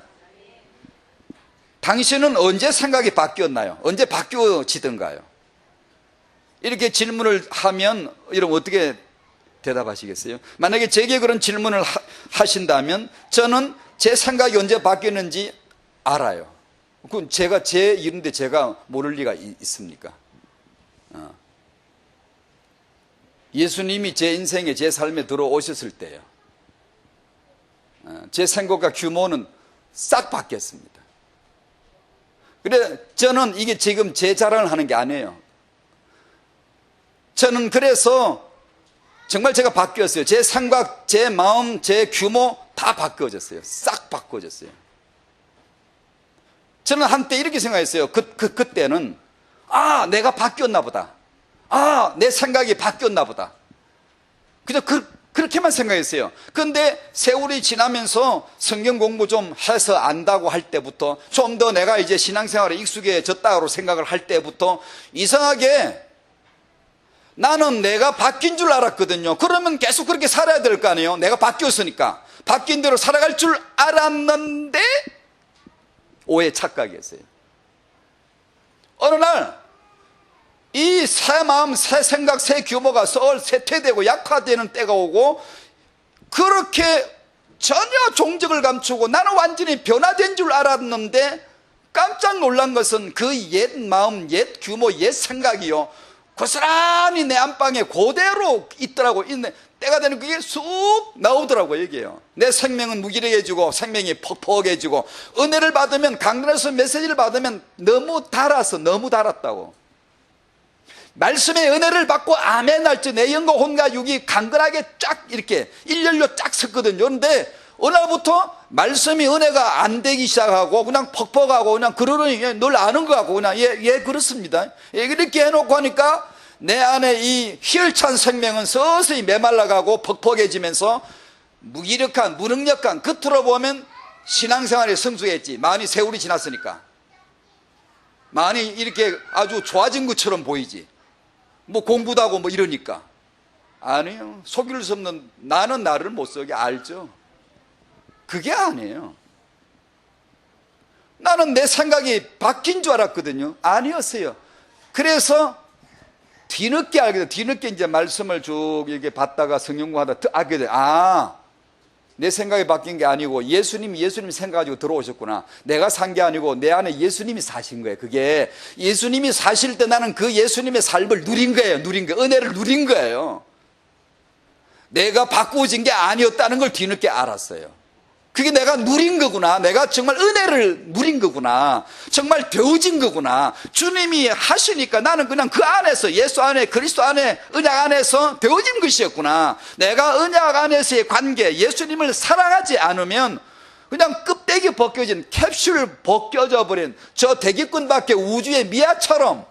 당신은 언제 생각이 바뀌었나요? 언제 바뀌어지던가요? 이렇게 질문을 하면 여러분 어떻게 대답하시겠어요? 만약에 제게 그런 질문을 하신다면 저는 제 생각이 언제 바뀌었는지 알아요. 그건 제가 제 일인데 제가 모를 리가 있습니까? 예수님이 제 인생에, 제 삶에 들어오셨을 때요, 제 생각과 규모는 싹 바뀌었습니다. 그래, 저는 이게 지금 제 자랑을 하는 게 아니에요. 저는 그래서 정말 제가 바뀌었어요. 제 생각, 제 마음, 제 규모 다 바뀌어졌어요. 싹 바뀌어졌어요. 저는 한때 이렇게 생각했어요. 그때는 내가 바뀌었나 보다. 내 생각이 바뀌었나 보다. 그저 그렇게만 생각했어요. 그런데 세월이 지나면서 성경 공부 좀 해서 안다고 할 때부터, 좀 더 내가 이제 신앙생활에 익숙해졌다고 생각을 할 때부터 이상하게 나는 내가 바뀐 줄 알았거든요. 그러면 계속 그렇게 살아야 될 거 아니에요. 내가 바뀌었으니까 바뀐 대로 살아갈 줄 알았는데 오해 착각이었어요. 어느 날 이 새 마음, 새 생각, 새 규모가 쇠퇴되고 약화되는 때가 오고, 그렇게 전혀 종적을 감추고 나는 완전히 변화된 줄 알았는데 깜짝 놀란 것은 그 옛 마음, 옛 규모, 옛 생각이요, 고스란히 내 안방에 그대로 있더라고. 있네. 때가 되는 그게 쑥 나오더라고요. 이게요. 내 생명은 무기력해지고 생명이 퍽퍽해지고, 은혜를 받으면, 강단에서 메시지를 받으면 너무 달았다고. 말씀의 은혜를 받고 아멘 할 때 내 영과 혼과 육이 강건하게 쫙 이렇게 일렬로 쫙 섰거든요. 그런데 어느 날부터 말씀이 은혜가 안 되기 시작하고 그냥 퍽퍽하고 그냥 그러니 늘 아는 거 같고 그냥 예 그렇습니다. 이렇게 해놓고 하니까 내 안에 이 희열찬 생명은 서서히 메말라가고 퍽퍽해지면서 무기력한, 무능력한, 겉으로 보면 신앙생활에 성숙했지. 많이 세월이 지났으니까 많이 이렇게 아주 좋아진 것처럼 보이지. 뭐 공부도 하고 뭐 이러니까. 아니에요. 속일 수 없는 나는 나를 못 속여 알죠. 그게 아니에요. 나는 내 생각이 바뀐 줄 알았거든요. 아니었어요. 그래서 뒤늦게 알게 돼요. 뒤늦게 이제 말씀을 쭉 이렇게 받다가 성경 공부하다 알게 돼요. 내 생각이 바뀐 게 아니고 예수님 생각 가지고 들어오셨구나. 내가 산 게 아니고 내 안에 예수님이 사신 거예요. 그게 예수님이 사실 때 나는 그 예수님의 삶을 누린 거예요. 은혜를 누린 거예요. 내가 바꾸어진 게 아니었다는 걸 뒤늦게 알았어요. 그게 내가 누린 거구나. 내가 정말 은혜를 누린 거구나. 정말 되어진 거구나. 주님이 하시니까 나는 그냥 그 안에서, 예수 안에, 그리스도 안에, 언약 안에서 되어진 것이었구나. 내가 언약 안에서의 관계, 예수님을 사랑하지 않으면 그냥 껍데기 벗겨진, 캡슐 벗겨져 버린 저 대기권 밖에 우주의 미아처럼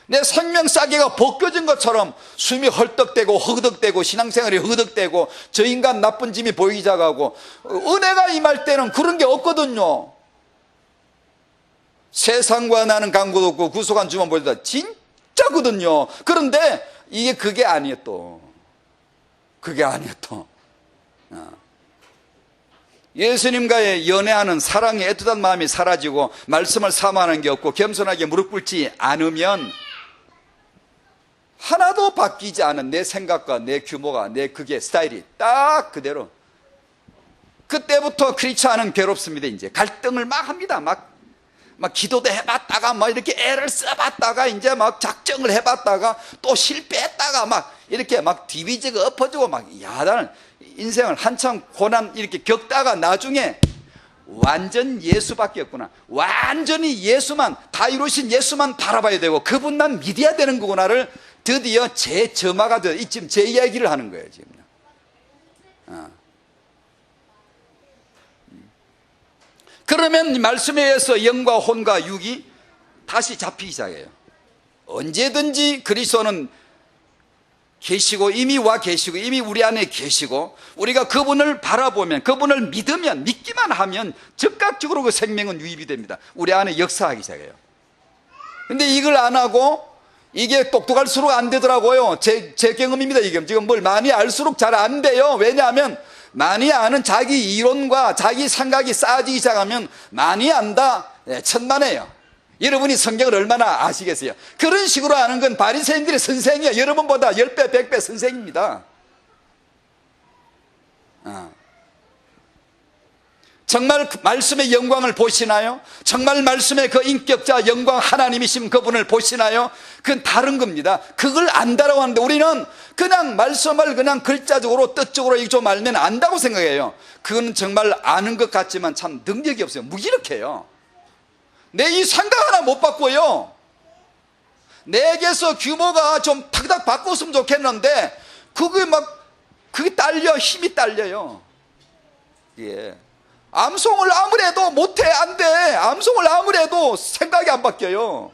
내 생명 싸개가 벗겨진 것처럼 숨이 헐떡대고 허덕대고 신앙생활이 허덕대고 저 인간 나쁜 짐이 보이기 시작하고, 은혜가 임할 때는 그런 게 없거든요. 세상과 나는 간격도 없고 구속한 주만 보이다. 진짜거든요. 그런데 이게 그게 아니에요. 또 그게 아니에요. 또 예수님과의 연애하는 사랑의 애틋한 마음이 사라지고 말씀을 사모하는 게 없고 겸손하게 무릎 꿇지 않으면 하나도 바뀌지 않은 내 생각과 내 규모가, 내 그게 스타일이 딱 그대로. 그때부터 크리스찬은 괴롭습니다. 이제 갈등을 막 합니다. 막 기도도 해봤다가 막 이렇게 애를 써봤다가 이제 막 작정을 해봤다가 또 실패했다가 막 이렇게 막 디비지가 엎어지고 막 야단, 인생을 한참 고난 이렇게 겪다가 나중에 완전 예수밖에 없구나. 완전히 예수만, 다 이루신 예수만 바라봐야 되고 그분만 믿어야 되는 거구나를 드디어 재점화가 되어 지금 제 이야기를 하는 거예요. 지금. 그러면 말씀에 의해서 영과 혼과 육이 다시 잡히기 시작해요. 언제든지 그리스도는 계시고 이미 와 계시고 이미 우리 안에 계시고 우리가 그분을 바라보면, 그분을 믿으면, 믿기만 하면 즉각적으로 그 생명은 유입이 됩니다. 우리 안에 역사하기 시작해요. 근데 이걸 안 하고 이게 똑똑할수록 안 되더라고요. 제 경험입니다. 이게 지금 뭘 많이 알수록 잘 안 돼요. 왜냐하면 많이 아는 자기 이론과 자기 생각이 쌓아지기 시작하면 많이 안다 천만에요. 여러분이 성경을 얼마나 아시겠어요? 그런 식으로 아는 건 바리새인들의 선생이에요. 여러분보다 10배 100배 선생입니다. 정말 말씀의 영광을 보시나요? 정말 말씀의 그 인격자 영광 하나님이신 그분을 보시나요? 그건 다른 겁니다. 그걸 안다라고 하는데 우리는 그냥 말씀을 그냥 글자적으로 뜻적으로 좀 알면 안다고 생각해요. 그건 정말 아는 것 같지만 참 능력이 없어요. 무기력해요. 내 이 생각 하나 못 바꿔요. 내게서 규모가 좀 탁탁 바꿨으면 좋겠는데 그게 딸려, 힘이 딸려요. 예. 암송을 아무리 해도 못해, 안 돼. 암송을 아무리 해도 생각이 안 바뀌어요.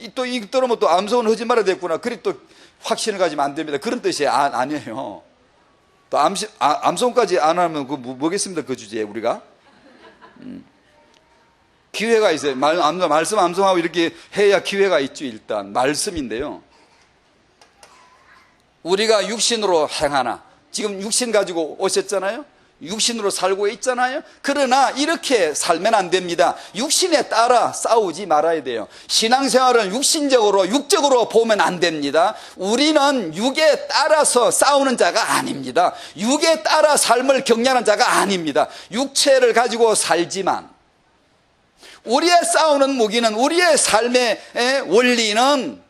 또 이 들으면 또 암송은 하지 말아야 됐구나. 그리 또 확신을 가지면 안 됩니다. 그런 뜻이 아니에요. 또 암송까지 안 하면 뭐겠습니까? 그 주제에 우리가. 기회가 있어요. 말씀 암송하고 이렇게 해야 기회가 있죠. 일단 말씀인데요. 우리가 육신으로 행하나, 지금 육신 가지고 오셨잖아요. 육신으로 살고 있잖아요. 그러나 이렇게 살면 안 됩니다. 육신에 따라 싸우지 말아야 돼요. 신앙생활을 육적으로 보면 안 됩니다. 우리는 육에 따라서 싸우는 자가 아닙니다. 육에 따라 삶을 격려하는 자가 아닙니다. 육체를 가지고 살지만 우리의 싸우는 무기는, 우리의 삶의 원리는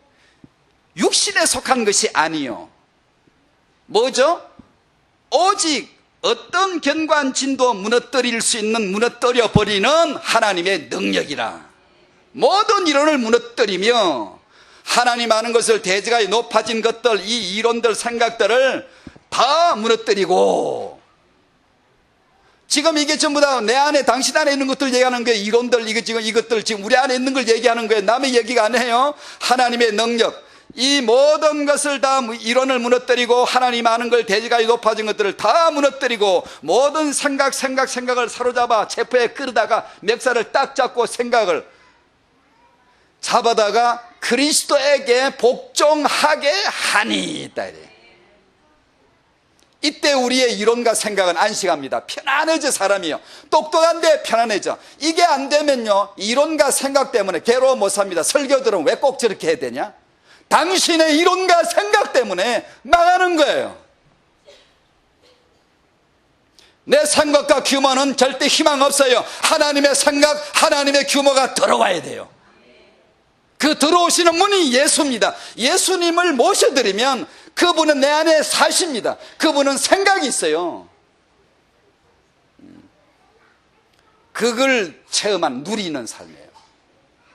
육신에 속한 것이 아니요. 뭐죠? 오직 어떤 견관진도 무너뜨릴 수 있는, 무너뜨려 버리는 하나님의 능력이라. 모든 이론을 무너뜨리며 하나님 아는 것을, 대지가 높아진 것들, 이 이론들, 생각들을 다 무너뜨리고, 지금 이게 전부 다 내 안에, 당신 안에 있는 것들 얘기하는 거예요. 이론들, 이것들 지금 우리 안에 있는 걸 얘기하는 거예요. 남의 얘기가 아니에요. 하나님의 능력. 이 모든 것을 다, 이론을 무너뜨리고 하나님 아는 걸, 대지가 높아진 것들을 다 무너뜨리고, 모든 생각을 사로잡아 체포에 끌다가 멱살을 딱 잡고 생각을 잡아다가 그리스도에게 복종하게 하니. 이때 우리의 이론과 생각은 안식합니다. 편안해져. 사람이요, 똑똑한데 편안해져. 이게 안 되면요, 이론과 생각 때문에 괴로워 못 삽니다. 설교들은 왜 꼭 저렇게 해야 되냐? 당신의 이론과 생각 때문에 망하는 거예요. 내 생각과 규모는 절대 희망 없어요. 하나님의 생각, 하나님의 규모가 들어와야 돼요. 그 들어오시는 분이 예수입니다. 예수님을 모셔드리면 그분은 내 안에 사십니다. 그분은 생각이 있어요. 그걸 체험한, 누리는 삶이에요.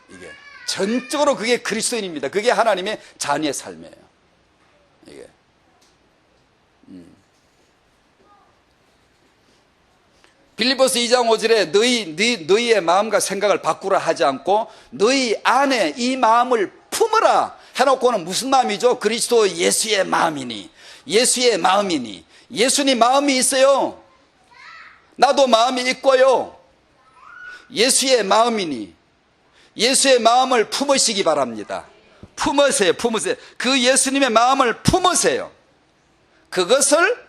이게 전적으로 그게 그리스도인입니다. 그게 하나님의 자녀의 삶이에요. 이게. 빌립보서 2장 5절에 너희의 마음과 생각을 바꾸라 하지 않고 너희 안에 이 마음을 품으라 해놓고는 무슨 마음이죠? 그리스도 예수의 마음이니, 예수의 마음이니. 예수님 마음이 있어요. 나도 마음이 있고요. 예수의 마음이니 예수의 마음을 품으시기 바랍니다. 품으세요. 그 예수님의 마음을 품으세요. 그것을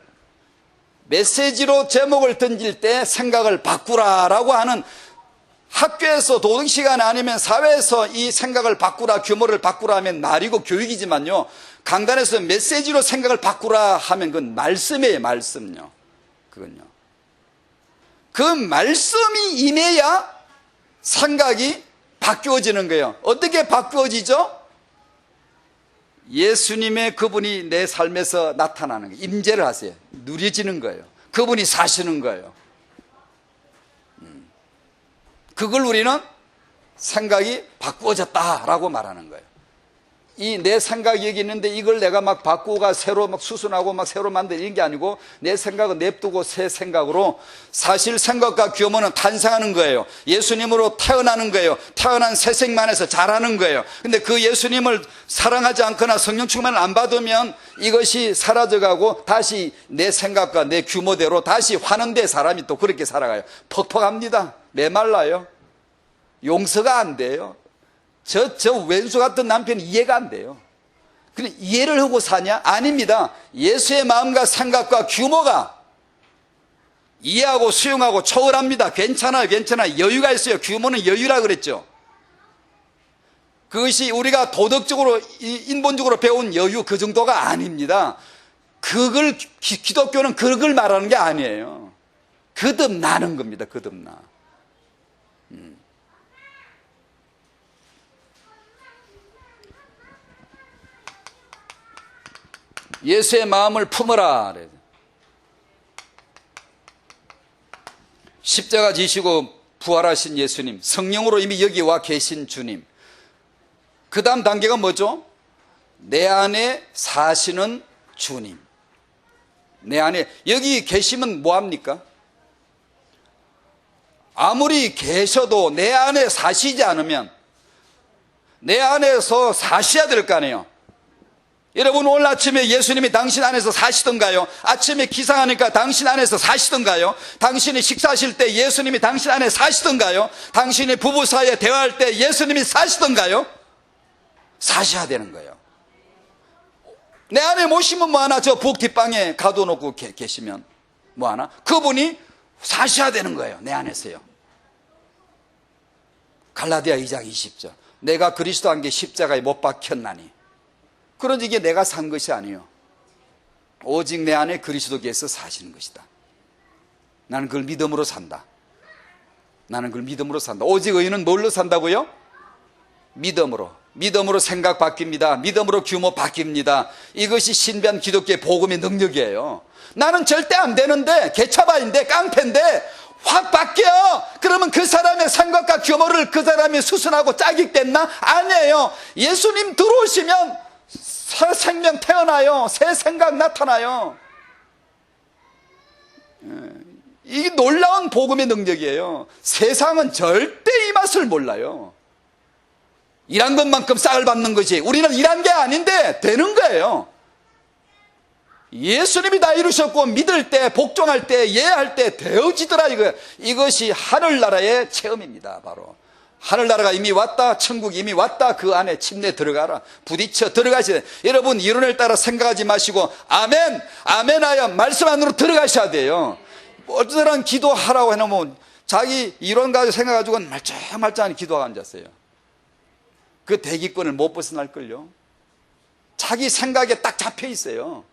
메시지로 제목을 던질 때 생각을 바꾸라라고 하는, 학교에서 도덕시간 아니면 사회에서 이 생각을 바꾸라, 규모를 바꾸라 하면 말이고 교육이지만요, 강단에서 메시지로 생각을 바꾸라 하면 그건 말씀이에요. 말씀요. 그건요. 그 말씀이 임해야 생각이 바뀌어지는 거예요. 어떻게 바뀌어지죠? 예수님의 그분이 내 삶에서 나타나는 거예요. 임재를 하세요. 누려지는 거예요. 그분이 사시는 거예요. 그걸 우리는 생각이 바꾸어졌다라고 말하는 거예요. 이 내 생각이 여기 있는데 이걸 내가 막 바꾸고 새로 막 수순하고 막 새로 만드는 게 아니고, 내 생각은 냅두고 새 생각으로, 사실 생각과 규모는 탄생하는 거예요. 예수님으로 태어나는 거예요. 태어난 새생만에서 자라는 거예요. 근데 그 예수님을 사랑하지 않거나 성령 충만을 안 받으면 이것이 사라져가고 다시 내 생각과 내 규모대로 다시 화는데 사람이 또 그렇게 살아가요. 퍽퍽합니다. 메말라요. 용서가 안 돼요. 저 왼수 같은 남편이 이해가 안 돼요. 근데 이해를 하고 사냐? 아닙니다. 예수의 마음과 생각과 규모가 이해하고 수용하고 초월합니다. 괜찮아요. 여유가 있어요. 규모는 여유라 그랬죠. 그것이 우리가 도덕적으로, 인본적으로 배운 여유, 그 정도가 아닙니다. 그걸, 기독교는 그걸 말하는 게 아니에요. 거듭나는 겁니다. 거듭나. 예수의 마음을 품어라. 십자가 지시고 부활하신 예수님, 성령으로 이미 여기 와 계신 주님. 그 다음 단계가 뭐죠? 내 안에 사시는 주님. 내 안에, 여기 계시면 뭐합니까? 아무리 계셔도 내 안에 사시지 않으면, 내 안에서 사셔야 될 거 아니에요. 여러분, 오늘 아침에 예수님이 당신 안에서 사시던가요? 아침에 기상하니까 당신 안에서 사시던가요? 당신이 식사하실 때 예수님이 당신 안에 사시던가요? 당신이 부부 사이에 대화할 때 예수님이 사시던가요? 사셔야 되는 거예요. 내 안에 모시면 뭐하나? 저 북 뒷방에 가둬놓고 계시면 뭐하나? 그분이 사셔야 되는 거예요. 내 안에서요. 갈라디아 2장 20절. 내가 그리스도 함께 십자가에 못 박혔나니. 그런지 이게 내가 산 것이 아니에요. 오직 내 안에 그리스도께서 사시는 것이다. 나는 그걸 믿음으로 산다. 나는 그걸 믿음으로 산다. 오직 의인은 뭘로 산다고요? 믿음으로. 믿음으로 생각 바뀝니다. 믿음으로 규모 바뀝니다. 이것이 신비한 기독교의 복음의 능력이에요. 나는 절대 안 되는데, 개차바인데, 깡패인데 확 바뀌어. 그러면 그 사람의 생각과 규모를 그 사람이 수순하고 짜깁됐나? 아니에요. 예수님 들어오시면 새 생명 태어나요. 새 생각 나타나요. 이게 놀라운 복음의 능력이에요. 세상은 절대 이 맛을 몰라요. 일한 것만큼 싹을 받는 거지. 우리는 일한 게 아닌데 되는 거예요. 예수님이 다 이루셨고 믿을 때, 복종할 때, 예할 때 되어지더라. 이것이 하늘나라의 체험입니다. 바로 하늘나라가 이미 왔다, 천국이 이미 왔다. 그 안에 침례 들어가라. 부딪혀 들어가셔야 돼요. 여러분, 이론을 따라 생각하지 마시고 아멘, 아멘하여 말씀 안으로 들어가셔야 돼요. 어떤 사람 기도하라고 해놓으면 자기 이론 가지고 생각가지고 말짱말짱하니 기도하고 앉았어요. 그 대기권을 못 벗어날걸요. 자기 생각에 딱 잡혀 있어요.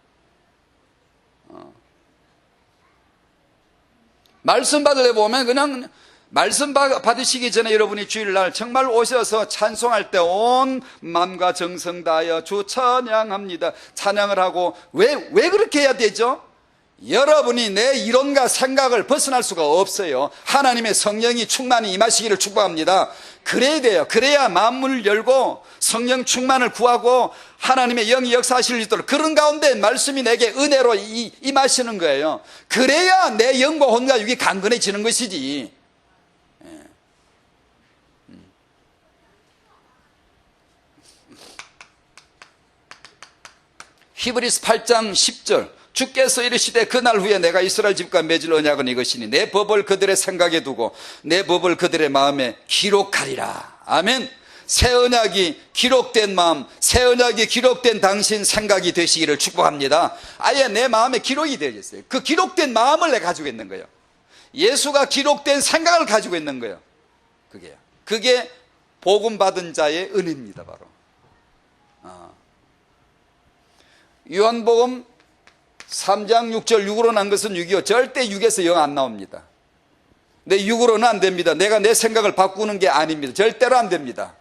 말씀 받을 때 보면 그냥 말씀 받으시기 전에 여러분이 주일날 정말 오셔서 찬송할 때 온 마음과 정성 다하여 주 찬양합니다. 찬양을 하고 왜 그렇게 해야 되죠? 여러분이 내 이론과 생각을 벗어날 수가 없어요. 하나님의 성령이 충만히 임하시기를 축복합니다. 그래야 돼요. 그래야 마음문을 열고 성령 충만을 구하고 하나님의 영이 역사하실 수 있도록 그런 가운데 말씀이 내게 은혜로 임하시는 거예요. 그래야 내 영과 혼과 육이 강건해지는 것이지. 히브리서 8장 10절. 주께서 이르시되 그날 후에 내가 이스라엘 집과 맺을 언약은 이것이니 내 법을 그들의 생각에 두고 내 법을 그들의 마음에 기록하리라. 아멘. 새 언약이 기록된 마음, 새 언약이 기록된 당신 생각이 되시기를 축복합니다. 아예 내 마음에 기록이 되어 있어요. 그 기록된 마음을 내가 가지고 있는 거예요. 예수가 기록된 생각을 가지고 있는 거예요. 그게 복음 받은 자의 은혜입니다. 바로 요한복음 3장 6절 6으로 난 것은 6이요. 절대 6에서 0 안 나옵니다. 내 6으로는 안 됩니다. 내가 내 생각을 바꾸는 게 아닙니다. 절대로 안 됩니다.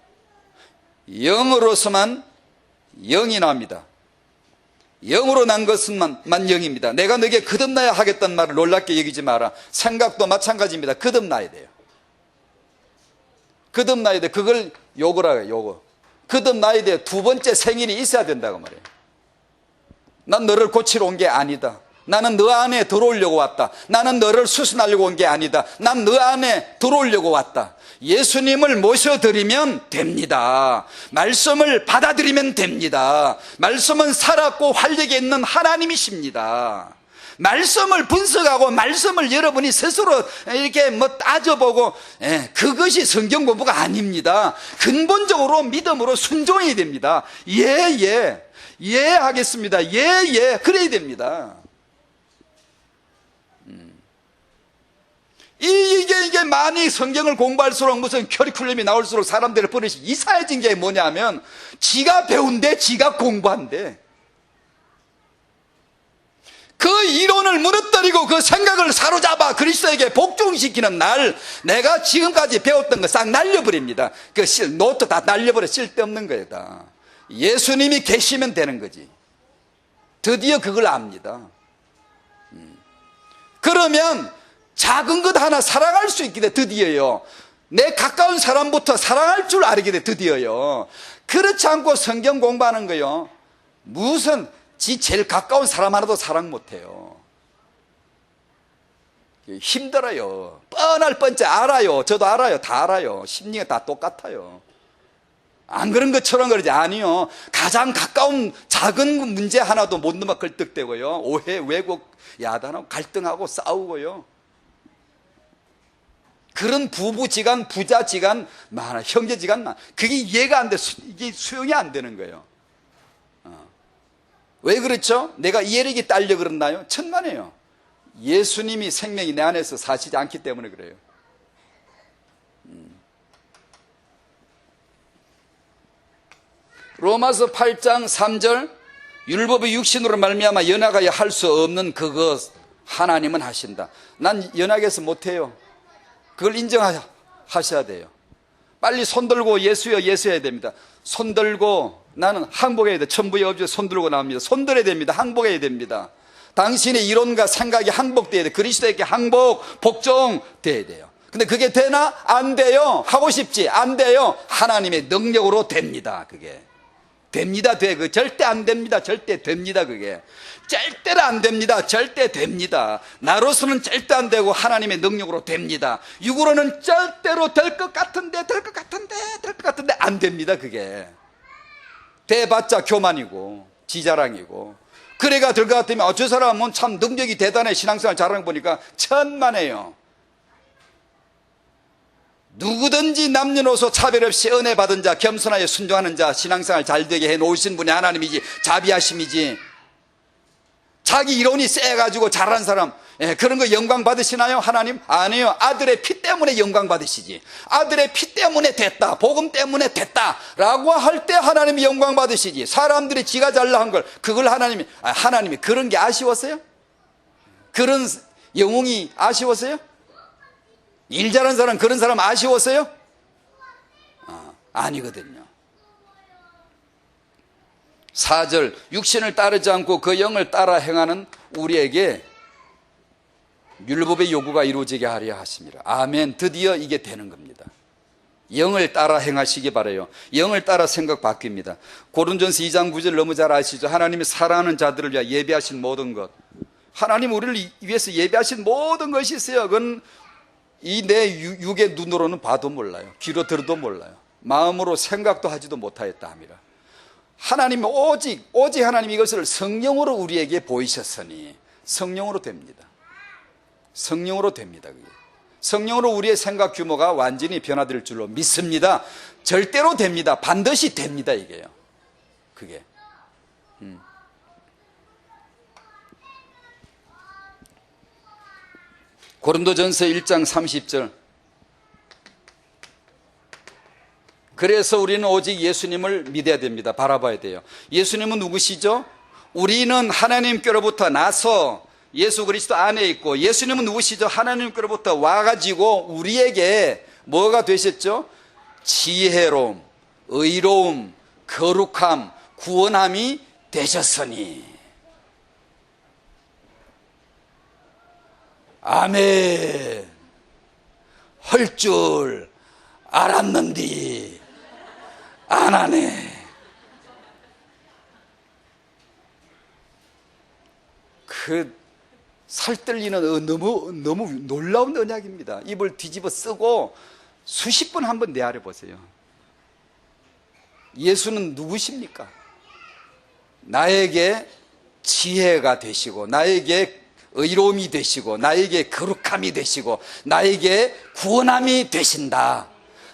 0으로서만 0이 나옵니다. 0으로 난 것은만 0입니다. 내가 너에게 거듭나야 하겠다는 말을 놀랍게 여기지 마라. 생각도 마찬가지입니다. 거듭나야 돼요. 거듭나야 돼. 그걸 요거라 해요. 요거. 거듭나야 돼. 두 번째 생일이 있어야 된다고 말해요. 난 너를 고치러 온 게 아니다. 나는 너 안에 들어오려고 왔다. 나는 너를 수순하려고 온 게 아니다. 난 너 안에 들어오려고 왔다. 예수님을 모셔드리면 됩니다. 말씀을 받아들이면 됩니다. 말씀은 살았고 활력이 있는 하나님이십니다. 말씀을 분석하고 말씀을 여러분이 스스로 이렇게 따져보고 그것이 성경 공부가 아닙니다. 근본적으로 믿음으로 순종해야 됩니다. 예 하겠습니다. 예 그래야 됩니다. 이게 많이 성경을 공부할수록 무슨 커리큘럼이 나올수록 사람들의 버릇이 이상해진 게 뭐냐면 지가 배운대 지가 공부한대. 그 이론을 무너뜨리고 그 생각을 사로잡아 그리스도에게 복종시키는 날 내가 지금까지 배웠던 거 싹 날려버립니다. 그 노트 다 날려버려. 쓸데없는 거예요 다. 예수님이 계시면 되는 거지. 드디어 그걸 압니다. 그러면 작은 것 하나 사랑할 수 있게 돼. 드디어요. 내 가까운 사람부터 사랑할 줄 알게 돼. 드디어요. 그렇지 않고 성경 공부하는 거요. 무슨 지 제일 가까운 사람 하나도 사랑 못해요. 힘들어요. 뻔할 뻔째 알아요. 저도 알아요. 다 알아요. 심리가 다 똑같아요. 안 그런 것처럼 그러지. 아니요. 가장 가까운 작은 문제 하나도 못 넘어 걸떡대고요. 오해, 왜곡, 야단하고 갈등하고 싸우고요. 그런 부부지간, 부자지간 많아, 형제지간 많아. 그게 이해가 안 돼. 이게 수용이 안 되는 거예요. 왜 그렇죠? 내가 이해력이 딸려 그랬나요? 천만에요. 예수님이 생명이 내 안에서 사시지 않기 때문에 그래요. 로마서 8장 3절, 율법의 육신으로 말미암아 연약하여 할 수 없는 그것 하나님은 하신다. 난 연약해서 못해요. 그걸 인정하셔야 돼요. 빨리 손 들고 예수여 예수해야 됩니다. 손 들고 나는 항복해야 돼. 천부의 업주에 손 들고 나옵니다. 손 들어야 됩니다. 항복해야 됩니다. 당신의 이론과 생각이 항복돼야 돼. 그리스도에게 항복, 복종돼야 돼요. 근데 그게 되나? 안 돼요. 하고 싶지? 안 돼요. 하나님의 능력으로 됩니다. 그게 됩니다. 돼. 그 절대 안 됩니다. 절대 됩니다. 그게 절대로 안 됩니다. 절대 됩니다. 나로서는 절대 안 되고 하나님의 능력으로 됩니다. 육으로는 절대로 될 것 같은데 안 됩니다. 그게 돼봤자 교만이고 지자랑이고. 그래가 될 것 같으면 저 사람은 참 능력이 대단해. 신앙생활 잘하는 거 보니까 천만에요. 누구든지 남녀노소 차별 없이 은혜 받은 자, 겸손하여 순종하는 자, 신앙생활 잘 되게 해 놓으신 분이 하나님이지 자비하심이지. 자기 이론이 세가지고 잘하는 사람, 그런 거 영광 받으시나요? 하나님? 아니요. 아들의 피 때문에 영광 받으시지. 아들의 피 때문에 됐다, 복음 때문에 됐다 라고 할 때 하나님이 영광 받으시지. 사람들이 지가 잘나 한 걸 그걸 하나님이 그런 게 아쉬웠어요? 그런 영웅이 아쉬웠어요? 일 잘하는 사람, 그런 사람 아쉬웠어요? 아니거든요. 4절, 육신을 따르지 않고 그 영을 따라 행하는 우리에게 율법의 요구가 이루어지게 하려 하십니다. 아멘. 드디어 이게 되는 겁니다. 영을 따라 행하시기 바라요. 영을 따라 생각 바뀝니다. 고린도전서 2장 9절 너무 잘 아시죠? 하나님이 사랑하는 자들을 위하여 예비하신 모든 것, 하나님 우리를 위해서 예비하신 모든 것이 있어요. 그건 이 내 육의 눈으로는 봐도 몰라요. 귀로 들어도 몰라요. 마음으로 생각도 하지도 못하였다 합니다. 하나님 오직 하나님 이것을 성령으로 우리에게 보이셨으니 성령으로 됩니다. 성령으로 됩니다. 그게. 성령으로 우리의 생각 규모가 완전히 변화될 줄로 믿습니다. 절대로 됩니다. 반드시 됩니다. 이게요. 그게. 고린도전서 1장 30절. 그래서 우리는 오직 예수님을 믿어야 됩니다. 바라봐야 돼요. 예수님은 누구시죠? 우리는 하나님께로부터 나서 예수 그리스도 안에 있고, 예수님은 누구시죠? 하나님께로부터 와가지고 우리에게 뭐가 되셨죠? 지혜로움, 의로움, 거룩함, 구원함이 되셨으니. 아멘. 할 줄 알았는디 안 하네. 그 살뜰리는 너무 놀라운 언약입니다. 입을 뒤집어 쓰고 수십 번 한번 내아려 보세요. 예수는 누구십니까? 나에게 지혜가 되시고, 나에게 의로움이 되시고, 나에게 거룩함이 되시고, 나에게 구원함이 되신다.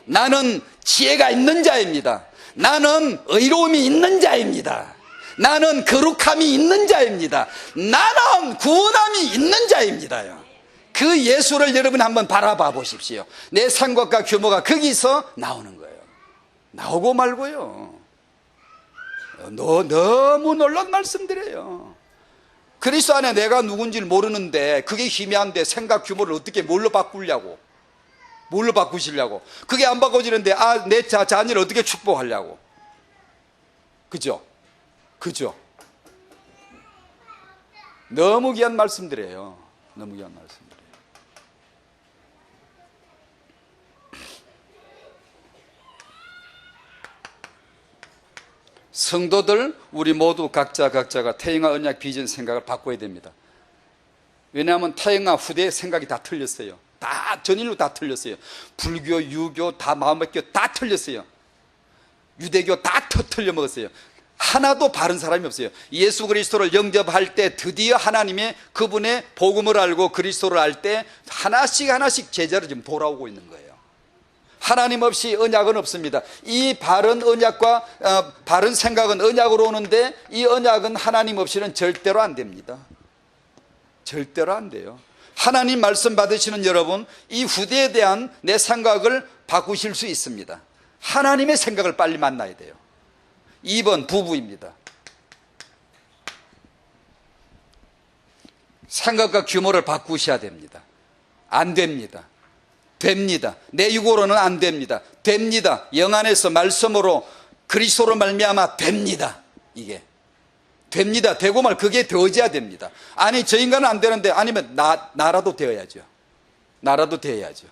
나는 지혜가 있는 자입니다. 나는 의로움이 있는 자입니다. 나는 거룩함이 있는 자입니다. 나는 구원함이 있는 자입니다요. 그 예수를 여러분 한번 바라봐 보십시오. 내 생각과 규모가 거기서 나오는 거예요. 나오고 말고요. 너무 놀라운 말씀드려요. 그리스도 안에 내가 누군지를 모르는데 그게 희미한데 생각 규모를 어떻게 뭘로 바꾸려고? 뭘로 바꾸시려고? 그게 안 바꿔지는데 내 자녀를 어떻게 축복하려고? 그죠? 그죠? 너무 귀한 말씀드려요. 너무 귀한 말씀드려요. 성도들 우리 모두 각자가 태영아 언약 비전 생각을 바꿔야 됩니다. 왜냐하면 태영아 후대의 생각이 다 틀렸어요. 다 전일로 다 틀렸어요. 불교, 유교 다 마음먹기 다 틀렸어요. 유대교 다 터틀려 먹었어요. 하나도 바른 사람이 없어요. 예수 그리스도를 영접할 때 드디어 하나님의 그분의 복음을 알고 그리스도를 알 때 하나씩 하나씩 제자로 지금 돌아오고 있는 거예요. 하나님 없이 언약은 없습니다. 이 바른 언약과 바른 생각은 언약으로 오는데 이 언약은 하나님 없이는 절대로 안 됩니다. 절대로 안 돼요. 하나님 말씀 받으시는 여러분, 이 후대에 대한 내 생각을 바꾸실 수 있습니다. 하나님의 생각을 빨리 만나야 돼요. 2번 부부입니다. 생각과 규모를 바꾸셔야 됩니다. 안 됩니다. 됩니다. 내 육으로는 안 됩니다. 됩니다. 영 안에서 말씀으로 그리스도로 말미암아 됩니다. 이게 됩니다. 되고 말 그게 되어져야 됩니다. 아니 저 인간은 안 되는데 아니면 나라도 되어야죠. 나라도 되어야죠.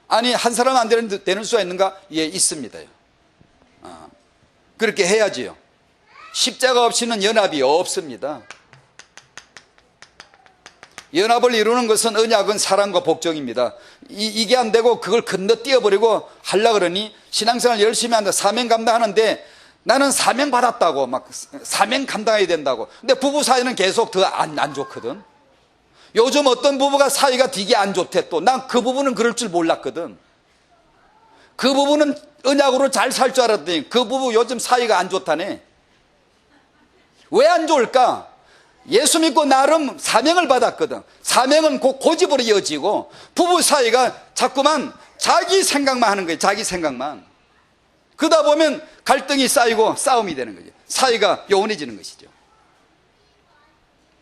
아니 한 사람 안 되는데 되는 수가 있는가? 예, 있습니다요. 그렇게 해야지요. 십자가 없이는 연합이 없습니다. 연합을 이루는 것은 언약은 사랑과 복종입니다. 이게 안 되고 그걸 건너뛰어버리고 하려고 그러니 신앙생활 열심히 한다, 사명 감당하는데 나는 사명 받았다고 막 사명 감당해야 된다고. 근데 부부 사이는 계속 더 안 좋거든. 요즘 어떤 부부가 사이가 되게 안 좋대. 또 난 그 부부는 그럴 줄 몰랐거든. 그 부부는 언약으로 잘 살 줄 알았더니 그 부부 요즘 사이가 안 좋다네. 왜 안 좋을까? 예수 믿고 나름 사명을 받았거든. 사명은 곧 고집으로 이어지고 부부 사이가 자꾸만 자기 생각만 하는 거예요. 자기 생각만. 그러다 보면 갈등이 쌓이고 싸움이 되는 거죠. 사이가 요원해지는 것이죠.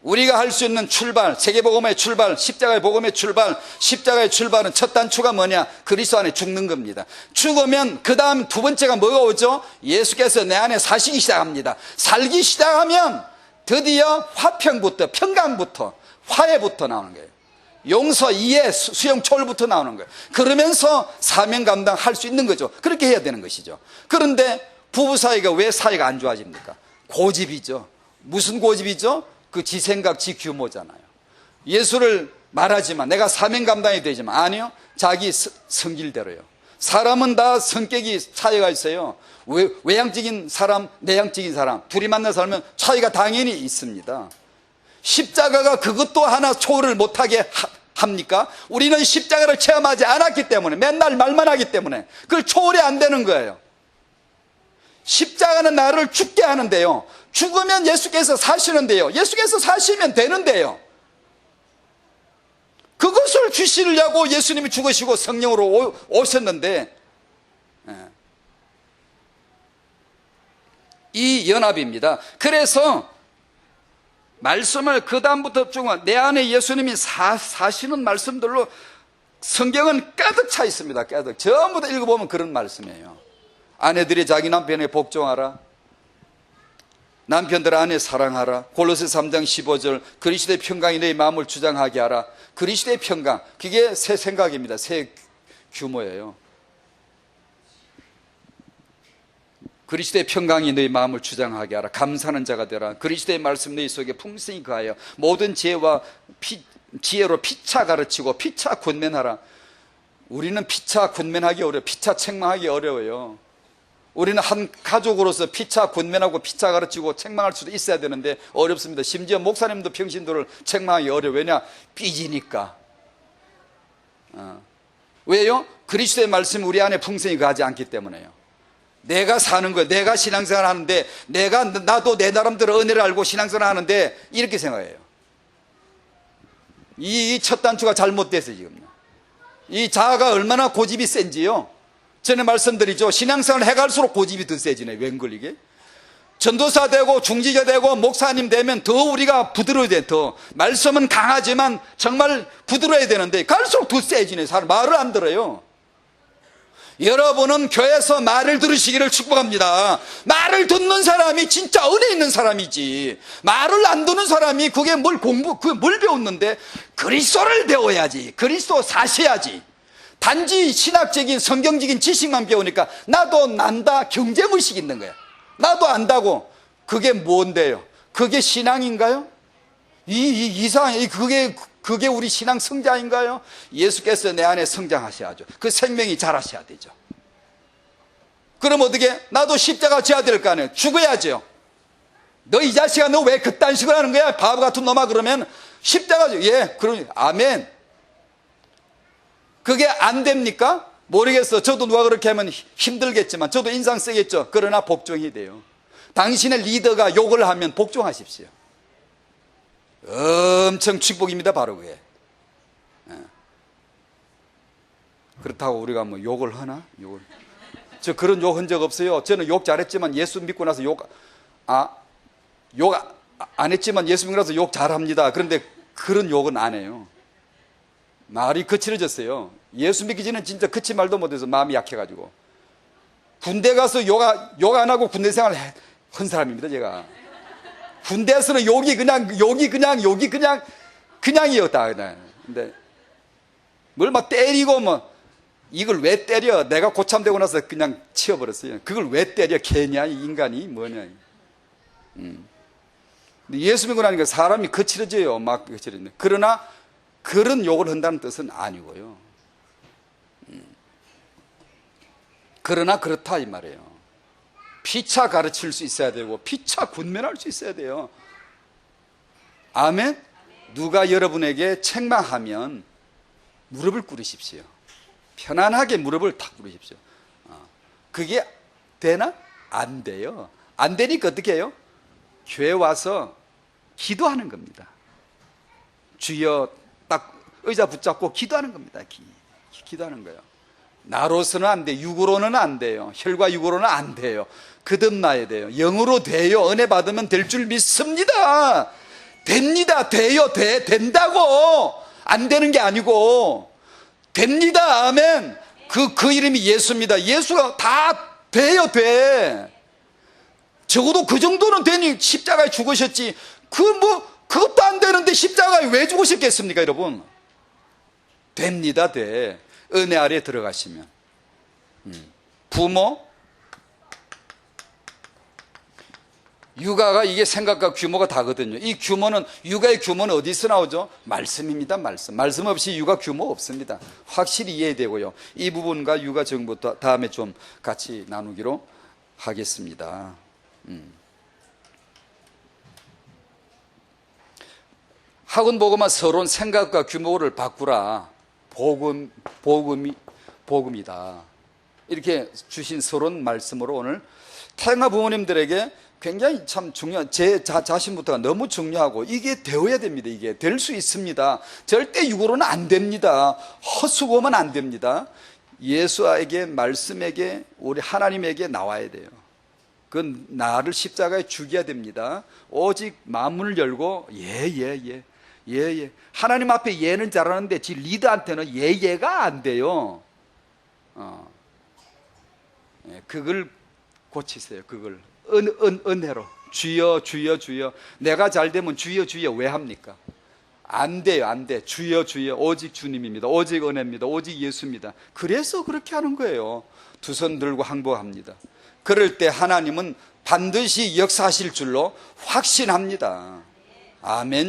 우리가 할 수 있는 출발, 세계복음의 출발, 십자가의 복음의 출발, 십자가의 출발은 첫 단추가 뭐냐? 그리스도 안에 죽는 겁니다. 죽으면 그 다음 두 번째가 뭐가 오죠? 예수께서 내 안에 사시기 시작합니다. 살기 시작하면 드디어 화평부터, 평강부터, 화해부터 나오는 거예요. 용서, 이해, 수용, 초월부터 나오는 거예요. 그러면서 사명 감당할 수 있는 거죠. 그렇게 해야 되는 것이죠. 그런데 부부 사이가 왜 사이가 안 좋아집니까? 고집이죠. 무슨 고집이죠? 그 지 생각, 지 규모잖아요. 예수를 말하지만 내가 사명 감당이 되지만 아니요. 자기 성질대로요. 사람은 다 성격이 차이가 있어요. 외향적인 사람, 내향적인 사람 둘이 만나서 살면 차이가 당연히 있습니다. 십자가가 그것도 하나 초월을 못하게 합니까? 우리는 십자가를 체험하지 않았기 때문에 맨날 말만 하기 때문에 그걸 초월이 안 되는 거예요. 십자가는 나를 죽게 하는데요. 죽으면 예수께서 사시는데요. 예수께서 사시면 되는데요. 그것을 주시려고 예수님이 죽으시고 성령으로 오셨는데 이 연합입니다. 그래서 말씀을 그 다음부터 쭉 내 안에 예수님이 사시는 말씀들로 성경은 가득 차 있습니다. 가득. 전부 다 읽어보면 그런 말씀이에요. 아내들이 자기 남편에 복종하라. 남편들 아내 사랑하라. 골로새 3장 15절 그리스도의 평강이 너희 마음을 주장하게 하라. 그리스도의 평강, 그게 새 생각입니다. 새 규모예요. 그리스도의 평강이 너희 마음을 주장하게 하라. 감사하는 자가 되라. 그리스도의 말씀 너희 속에 풍성히 거하여 모든 지혜로 피차 가르치고 피차 권면하라. 우리는 피차 권면하기 어려워요. 피차 책망하기 어려워요. 우리는 한 가족으로서 피차 권면하고 피차 가르치고 책망할 수도 있어야 되는데 어렵습니다. 심지어 목사님도 평신도를 책망하기 어려워요. 왜냐? 삐지니까. 왜요? 그리스도의 말씀이 우리 안에 풍성히 거하지 않기 때문에요. 내가 사는 거예요. 내가 신앙생활 하는데 나도 내 나름대로 은혜를 알고 신앙생활 하는데 이렇게 생각해요. 이 첫 단추가 잘못돼서 지금 이 자아가 얼마나 고집이 센지요. 전에 말씀드리죠. 신앙생활을 해갈수록 고집이 더 세지네. 웬걸 이게? 전도사 되고 중지자 되고 목사님 되면 더 우리가 부드러워야 돼. 더 말씀은 강하지만 정말 부드러워야 되는데 갈수록 더 세지네. 사람 말을 안 들어요. 여러분은 교회에서 말을 들으시기를 축복합니다. 말을 듣는 사람이 진짜 은혜 있는 사람이지. 말을 안 듣는 사람이 그게 뭘 배웠는데 그리스도를 배워야지. 그리스도 사셔야지. 단지 신학적인 성경적인 지식만 배우니까 나도 난다 경쟁의식이 있는 거야. 나도 안다고. 그게 뭔데요? 그게 신앙인가요? 그게 우리 신앙 성장인가요? 예수께서 내 안에 성장하셔야죠. 그 생명이 자라셔야 되죠. 그럼 어떻게? 나도 십자가 져야 될 거 아니에요. 죽어야죠. 너 이 자식아, 너 왜 그딴 식으로 하는 거야? 바보 같은 놈아. 그러면 십자가죠. 예, 그럼 아멘. 그게 안 됩니까? 모르겠어. 저도 누가 그렇게 하면 힘들겠지만 저도 인상 쓰겠죠. 그러나 복종이 돼요. 당신의 리더가 욕을 하면 복종하십시오. 엄청 축복입니다. 바로 그게. 그렇다고 우리가 뭐 욕을 하나? 저 그런 욕 한 적 없어요. 저는 욕 잘했지만 예수 믿고 나서 욕 안 했지만 예수 믿고 나서 욕 잘합니다. 그런데 그런 욕은 안 해요. 말이 거칠어졌어요. 예수 믿기 전에는 진짜 그치 말도 못해서 마음이 약해가지고. 군대 가서 욕 안 하고 군대 생활 한 사람입니다, 제가. 군대에서는 욕이 그냥이었다. 근데 뭘 막 때리고 뭐 이걸 왜 때려? 내가 고참되고 나서 그냥 치워버렸어요. 그걸 왜 때려? 개냐? 이 인간이 뭐냐? 근데 예수 믿고 나니까 사람이 거칠어져요. 막 거칠어지네. 그러나 그런 욕을 한다는 뜻은 아니고요. 그러나 그렇다 이 말이에요. 피차 가르칠 수 있어야 되고 피차 군면할 수 있어야 돼요. 아멘? 누가 여러분에게 책망하면 무릎을 꿇으십시오. 편안하게 무릎을 탁 꿇으십시오. 그게 되나? 안 돼요. 안 되니까 어떻게 해요? 교회 와서 기도하는 겁니다. 주여 딱 의자 붙잡고 기도하는 겁니다. 기도하는 거예요. 나로서는 안 돼요. 육으로는 안 돼요. 혈과 육으로는 안 돼요. 거듭나야 돼요. 영으로 돼요. 은혜 받으면 될 줄 믿습니다. 됩니다. 돼요. 된다고. 안 되는 게 아니고 됩니다. 아멘. 그 이름이 예수입니다. 예수가 다 돼요. 돼. 적어도 그 정도는 되니 십자가에 죽으셨지. 그것도 안 되는데 십자가에 왜 죽으셨겠습니까, 여러분? 됩니다. 돼. 은혜 아래 들어가시면. 부모, 육아가 이게 생각과 규모가 다거든요. 이 규모는, 육아의 규모는 어디서 나오죠? 말씀입니다. 말씀 없이 육아 규모 없습니다. 확실히 이해되고요. 이 부분과 육아 정보도 다음에 좀 같이 나누기로 하겠습니다. 학원보고만 서론 생각과 규모를 바꾸라. 복음이다. 이렇게 주신 서론 말씀으로 오늘 태영아 부모님들에게 굉장히 참 중요한, 제 자신부터가 너무 중요하고 이게 되어야 됩니다. 이게 될 수 있습니다. 절대 육으로는 안 됩니다. 헛수고하면 안 됩니다. 예수에게, 말씀에게, 우리 하나님에게 나와야 돼요. 그건 나를 십자가에 죽여야 됩니다. 오직 마음을 열고 예. 하나님 앞에 예는 잘하는데 지 리더한테는 예가 안 돼요. 그걸 고치세요. 그걸 은혜로 주여 내가 잘 되면 주여 왜 합니까? 안 돼요. 안 돼. 주여 오직 주님입니다. 오직 은혜입니다. 오직 예수입니다. 그래서 그렇게 하는 거예요. 두 손 들고 항복합니다. 그럴 때 하나님은 반드시 역사하실 줄로 확신합니다. 아멘.